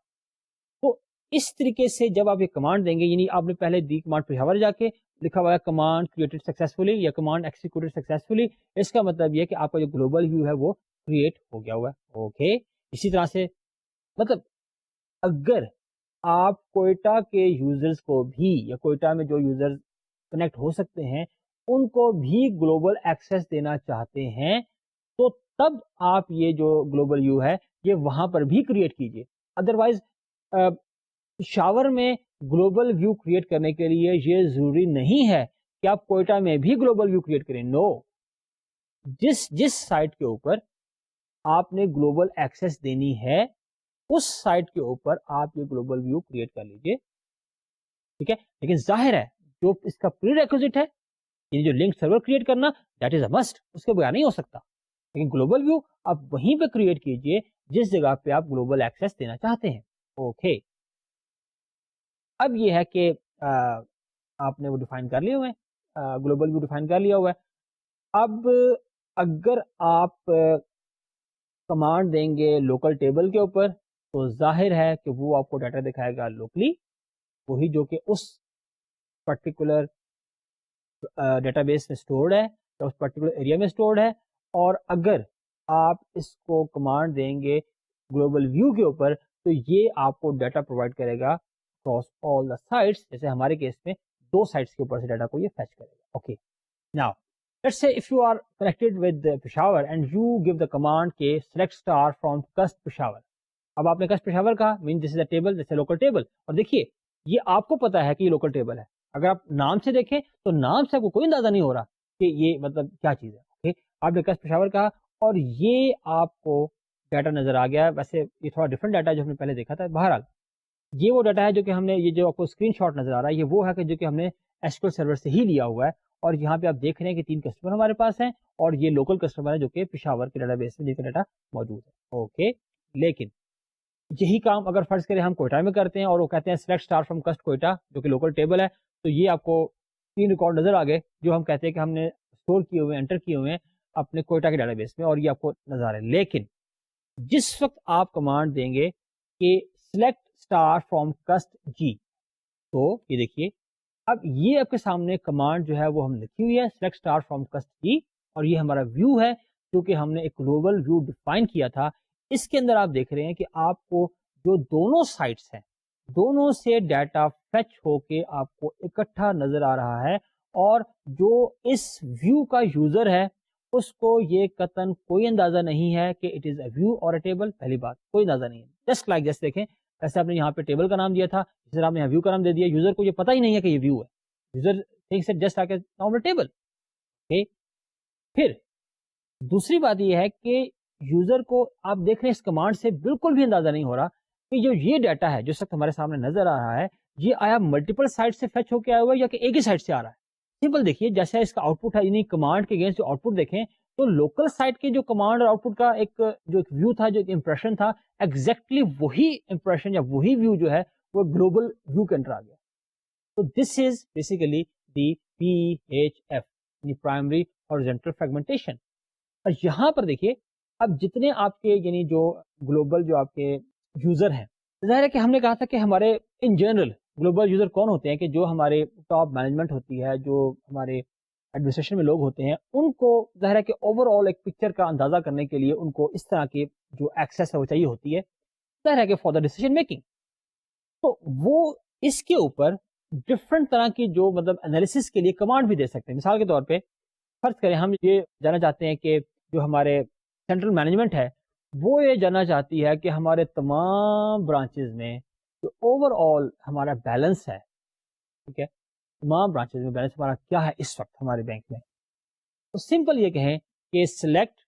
تو اس طریقے سے جب آپ یہ کمانڈ دیں گے, یعنی آپ نے پہلے دی کمانڈ پشاور جا کے لکھا ہوا ہے کمانڈ کریٹڈ سکسیسفلی یا کمانڈ ایکسیکیوٹڈ سکسیسفلی, اس کا مطلب یہ کہ آپ کا جو گلوبل ویو ہے وہ کریٹ ہو گیا ہوا ہے. اوکے, اسی طرح سے مطلب اگر آپ کوئٹہ کے یوزرز کو بھی یا کوئٹہ میں جو یوزرز کنیکٹ ہو سکتے ہیں ان کو بھی گلوبل ایکسیس دینا چاہتے ہیں تو تب آپ یہ جو گلوبل ویو ہے یہ وہاں پر بھی کریٹ کیجئے. ادروائز شاور میں گلوبل ویو کریٹ کرنے کے لیے یہ ضروری نہیں ہے کہ آپ کوئٹہ میں بھی گلوبل ویو کریٹ کریں. نو, جس سائٹ کے اوپر آپ نے گلوبل ایکسیس دینی ہے اس سائٹ کے اوپر آپ یہ گلوبل ویو کریٹ کر لیجئے. ٹھیک ہے, لیکن ظاہر ہے جو اس کا پری ریکوزٹ ہے یعنی جو لنک سرور کریٹ کرنا دیٹ از اے مسٹ, اس کے بغیر نہیں ہو سکتا. لیکن گلوبل ویو آپ وہیں پہ کریٹ کیجئے جس جگہ پہ آپ گلوبل ایکسیس دینا چاہتے ہیں. اوکے اب یہ ہے کہ آپ نے وہ ڈیفائن کر لیے ہوئے ہیں, گلوبل ویو ڈیفائن کر لیا ہوا ہے. اب اگر آپ کمانڈ دیں گے لوکل ٹیبل کے اوپر تو ظاہر ہے کہ وہ آپ کو ڈاٹا دکھائے گا لوکلی, وہی جو کہ اس پرٹیکولر ڈیٹا بیس میں اسٹورڈ ہے یا اس پرٹیکولر ایریا میں اسٹورڈ ہے. اور اگر آپ اس کو کمانڈ دیں گے گلوبل ویو کے اوپر تو یہ آپ کو ڈیٹا پرووائڈ کرے گا across all the sites, جیسے ہمارے کیس میں 2 سائٹس کے اوپر سے ڈیٹا کو یہ فیچ کرے گا. Okay now let's say if you are connected with Peshawar and you give the command کہ select star from cust Peshawar. اب آپ نے cust Peshawar کہا mean this is a table, this is a local table. اور دیکھیے یہ آپ کو پتا ہے کہ یہ لوکل ٹیبل ہے, اگر آپ نام سے دیکھیں تو نام سے آپ کو کوئی اندازہ نہیں ہو رہا کہ یہ مطلب کیا چیز ہے. اوکے آپ نے cust Peshawar کہا اور یہ آپ کو ڈیٹا نظر آ گیا. ویسے یہ تھوڑا ڈفرنٹ ڈیٹا جو ہم نے پہلے دیکھا تھا. بہرحال یہ وہ ڈیٹا ہے جو کہ ہم نے, یہ جو آپ کو اسکرین شاٹ نظر آ رہا ہے یہ وہ ہے کہ جو کہ ہم نے SQL سرور سے ہی لیا ہوا ہے. اور یہاں پہ آپ دیکھ رہے ہیں کہ 3 کسٹمر ہمارے پاس ہیں اور یہ لوکل کسٹمر ہے جو کہ پشاور کے ڈیٹا بیس میں جن کا ڈیٹا موجود ہے. اوکے لیکن یہی کام اگر فرض کریں ہم کوئٹہ میں کرتے ہیں اور وہ کہتے ہیں سلیکٹ اسٹار فرام کسٹ کوئٹہ جو کہ لوکل ٹیبل ہے, تو یہ آپ کو 3 ریکارڈ نظر آ گئے جو ہم کہتے ہیں کہ ہم نے اسٹور کیے ہوئے انٹر کیے ہوئے ہیں اپنے کوئٹہ کے ڈیٹا بیس میں, اور یہ آپ کو نظر آ رہے ہیں. لیکن جس وقت آپ کمانڈ دیں گے کہ سلیکٹ اسٹار فرام کسٹ جی, تو یہ دیکھیے اب یہ آپ کے سامنے کمانڈ جو ہے وہ ہم لکھی ہوئی ہے سلیکٹ اسٹار فرام کسٹ جی, اور یہ ہمارا ویو ہے جو کہ ہم نے ایک گلوبل ویو ڈیفائن کیا تھا. اس کے اندر آپ دیکھ رہے ہیں کہ آپ کو جو دونوں سائٹس ہیں دونوں سے ڈیٹا فیچ ہو کے آپ کو اکٹھا نظر آ رہا ہے, اور جو اس ویو کا یوزر ہے اس کو یہ قطعاً کوئی اندازہ نہیں ہے کہ اٹ از اے ویو اور اے ٹیبل. پہلی بات کوئی اندازہ نہیں ہے. جسٹ لائک جیسے دیکھیں ایسے آپ نے یہاں پہ ٹیبل کا نام دیا تھا, جس طرح آپ نے یہاں ویو کا نام دے دیا, یوزر کو یہ پتہ ہی نہیں ہے کہ یہ ویو ہے. User thinks it just like a normal table. پھر دوسری بات یہ ہے کہ یوزر کو آپ دیکھ رہے ہیں اس کمانڈ سے بالکل بھی اندازہ نہیں ہو رہا کہ جو یہ ڈیٹا ہے جو اس وقت ہمارے سامنے نظر آ رہا ہے یہ آیا ملٹیپل سائٹ سے فیچ ہو کے آیا ہوا ہے یا کہ ایک ہی سائٹ سے آ رہا ہے. سمپل دیکھیے جیسے اس کا آؤٹ پٹ ہے, یعنی کمانڈ کے اگینسٹ جو آؤٹ پٹ دیکھیں تو لوکل سائٹ کے جو کمانڈ اور آؤٹ پٹ کا ایک جو ویو تھا, جو ایک امپریشن تھا, ایگزیکٹلی وہی امپریشن یا وہی ویو جو ہے وہ گلوبل ویو کے انٹر آ گیا. تو دس از بیسیکلی دی PHF یعنی پرائمری ہارزنٹل فریگمنٹیشن. اور یہاں پر دیکھیے اب جتنے آپ کے یعنی جو گلوبل جو آپ کے یوزر ہیں, ظاہر ہے کہ ہم نے کہا تھا کہ ہمارے ان جنرل گلوبل یوزر کون ہوتے ہیں کہ جو ہمارے ٹاپ مینجمنٹ ہوتی ہے, جو ہمارے ایڈمنسٹریشن میں لوگ ہوتے ہیں, ان کو ظاہر ہے کہ اوور آل ایک پکچر کا اندازہ کرنے کے لیے ان کو اس طرح کی جو ایکسیس ہے وہ چاہیے ہوتی ہے, ظاہر ہے کہ فار دا ڈیسیژن میکنگ. تو وہ اس کے اوپر ڈفرنٹ طرح کی جو مطلب انالیسس کے لیے کمانڈ بھی دے سکتے ہیں. مثال کے طور پہ فرض کریں ہم یہ جاننا چاہتے ہیں کہ جو ہمارے سینٹرل مینجمنٹ ہے وہ یہ جاننا چاہتی ہے کہ ہمارے تمام برانچز میں جو اوور آل ہمارا بیلنس ہے, ٹھیک ہے, تمام برانچز میں بیلنس ہمارا کیا ہے اس وقت ہمارے بینک میں. تو سمپل یہ کہیں کہ سلیکٹ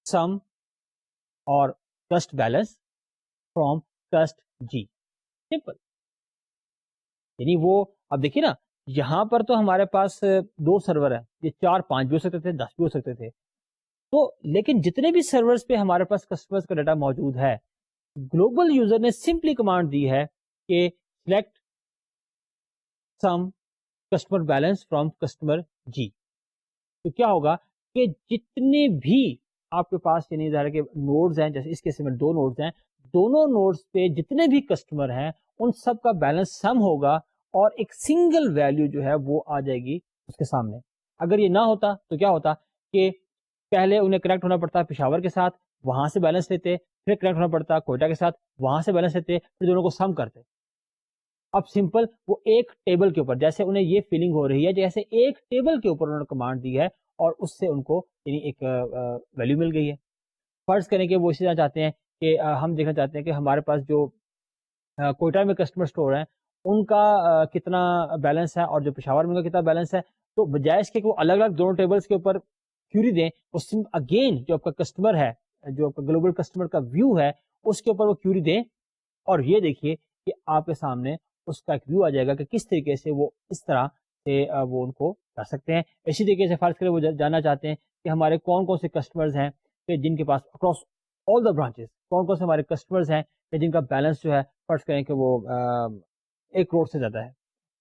سم اور کسٹ بیلنس فرام کسٹ جی. سمپل یعنی وہ اب دیکھیے نا یہاں پر تو ہمارے پاس 2 سرور ہیں, یہ 4 5 بھی ہو سکتے تھے, 10 بھی ہو سکتے تھے. تو لیکن جتنے بھی سرورز پہ ہمارے پاس کسٹمرز کا ڈیٹا موجود ہے, گلوبل یوزر نے سمپلی کمانڈ دی ہے کہ select some customer balance from customer G. تو کیا ہوگا کہ جتنے بھی آپ کے پاس یعنی ظاہر ہے کہ نوڈز ہیں, جیسے اس کیس میں 2 نوڈز ہیں, دونوں نوڈز پہ جتنے بھی کسٹمر ہیں ان سب کا بیلنس سم ہوگا اور ایک سنگل ویلیو جو ہے وہ آ جائے گی اس کے سامنے. اگر یہ نہ ہوتا تو کیا ہوتا کہ پہلے انہیں کنیکٹ ہونا پڑتا پشاور کے ساتھ, وہاں سے بیلنس لیتے, پھر کنیکٹ ہونا پڑتا کوئٹہ کے ساتھ, وہاں سے بیلنس لیتے, پھر دونوں کو سم کرتے. اب سمپل وہ ایک ٹیبل کے اوپر جیسے انہیں یہ فیلنگ ہو رہی ہے جیسے ایک ٹیبل کے اوپر انہوں نے کمانڈ دی ہے اور اس سے ان کو یعنی ایک ویلیو مل گئی ہے. فرض کریں کہ وہ اسی طرح چاہتے ہیں کہ ہم دیکھنا چاہتے ہیں کہ ہمارے پاس جو کوئٹہ میں کسٹمر اسٹور ہیں ان کا کتنا بیلنس ہے اور جو پشاور میں ان کا کتنا بیلنس ہے. تو بجائے اس کے وہ الگ الگ دونوں ٹیبلز کے اوپر کیوری دیں, وہ اگین جو آپ کا کسٹمر ہے, جو آپ کا گلوبل کسٹمر کا ویو ہے, اس کے اوپر وہ کیوری دیں. اور یہ دیکھیے کہ آپ کے سامنے اس کا ایک ویو آ جائے گا کہ کس طریقے سے وہ اس طرح سے وہ ان کو کر سکتے ہیں. اسی طریقے سے فرض کریں وہ جاننا چاہتے ہیں کہ ہمارے کون کون سے کسٹمرز ہیں کہ جن کے پاس اکراس آل دا برانچز کون کون سے ہمارے کسٹمرز ہیں کہ جن کا بیلنس جو ہے فرض کریں کہ وہ 1 کروڑ سے زیادہ ہے.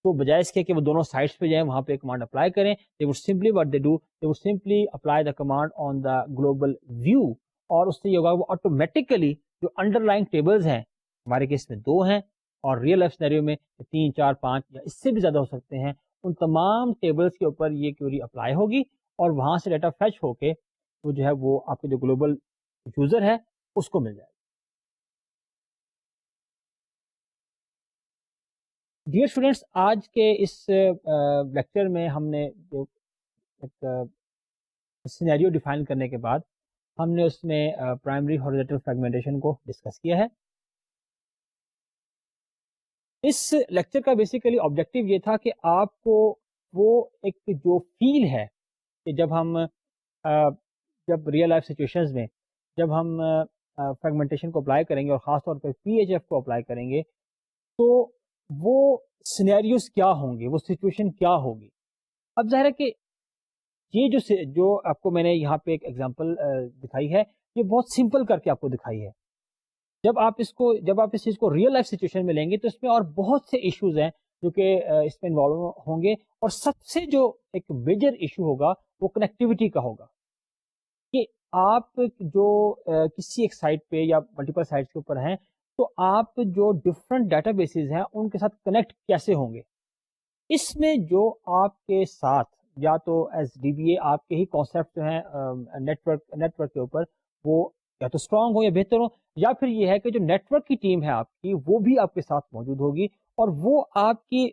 تو بجائے اس کے کہ وہ دونوں سائٹس پہ جائیں وہاں پہ کمانڈ اپلائی کریں, they would simply what they do, they would simply apply the command on the global view, اور اس سے یہ ہوگا وہ آٹومیٹیکلی جو انڈر لائن ٹیبلز ہیں ہمارے کیس میں 2 ہیں اور ریئل لائف سینیریو میں 3 4 5 یا اس سے بھی زیادہ ہو سکتے ہیں, ان تمام ٹیبلز کے اوپر یہ کیوری اپلائی ہوگی اور وہاں سے ڈیٹا فیچ ہو کے وہ جو ہے وہ آپ کے جو گلوبل یوزر ہے اس کو مل جائے گا. ڈیئر اسٹوڈینٹس, آج کے اس لیکچر میں ہم نے جو ایک سینیریو ڈیفائن کرنے کے بعد ہم نے اس میں پرائمری ہاریزونٹل فریگمنٹیشن کو ڈسکس کیا ہے. اس لیکچر کا بیسیکلی آبجیکٹیو یہ تھا کہ آپ کو وہ ایک جو فیل ہے کہ جب ریئل لائف سچویشنز میں جب ہم فریگمنٹیشن کو اپلائی کریں گے اور خاص طور پہ پی ایچ ایف کو اپلائی کریں گے تو وہ سینیریوز کیا ہوں گے, وہ سچویشن کیا ہوگی. اب ظاہر ہے کہ یہ جو آپ کو میں نے یہاں پہ ایک ایگزامپل دکھائی ہے یہ بہت سمپل کر کے آپ کو دکھائی ہے. جب آپ اس چیز کو ریئل لائف سچویشن میں لیں گے تو اس میں اور بہت سے ایشوز ہیں جو کہ اس میں انوالو ہوں گے, اور سب سے جو ایک میجر ایشو ہوگا وہ کنیکٹیوٹی کا ہوگا کہ آپ جو کسی ایک سائٹ پہ یا ملٹیپل سائٹس کے اوپر ہیں تو آپ جو ڈفرنٹ ڈیٹا بیسز ہیں ان کے ساتھ کنیکٹ کیسے ہوں گے. اس میں جو آپ کے ساتھ یا تو ایز ڈی بی اے آپ کے ہی کانسیپٹ جو ہیں نیٹ ورک کے اوپر وہ یا تو اسٹرانگ ہو یا بہتر ہو, یا پھر یہ ہے کہ جو نیٹ ورک کی ٹیم ہے آپ کی وہ بھی آپ کے ساتھ موجود ہوگی اور وہ آپ کی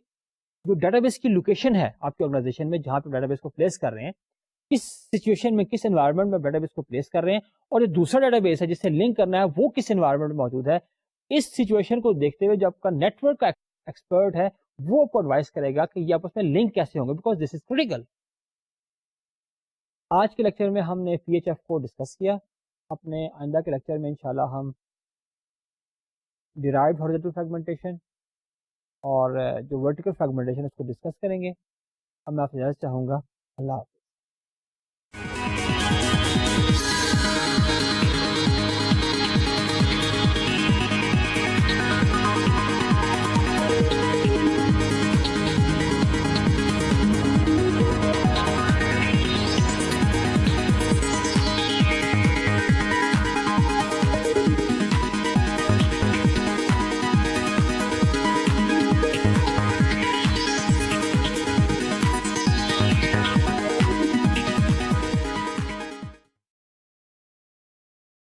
جو ڈیٹا بیس کی لوکیشن ہے آپ کی آرگنائزیشن میں جہاں پہ ڈیٹا بیس کو پلیس کر رہے ہیں, کس سچویشن میں کس انوائرمنٹ میں ڈیٹا بیس کو پلیس کر رہے ہیں, اور جو دوسرا ڈیٹا بیس ہے جس سے لنک کرنا ہے وہ کس انوائرمنٹ میں موجود ہے. اس سچویشن کو دیکھتے ہوئے جو آپ کا نیٹ ورک کا ایکسپرٹ ہے وہ آپ کو ایڈوائز کرے گا کہ یہ آپس میں لنک کیسے ہوں گے, بیکاز دس از کریٹیکل. آج کے لیکچر میں ہم نے پی ایچ ایف کو ڈسکس کیا. اپنے آئندہ کے لیکچر میں انشاءاللہ ہم ڈیرائیوڈ ہاریزونٹل فریگمنٹیشن اور جو ورٹیکل فریگمنٹیشن اس کو ڈسکس کریں گے. اب میں آپ سے اجازت چاہوں گا. اللہ حافظ.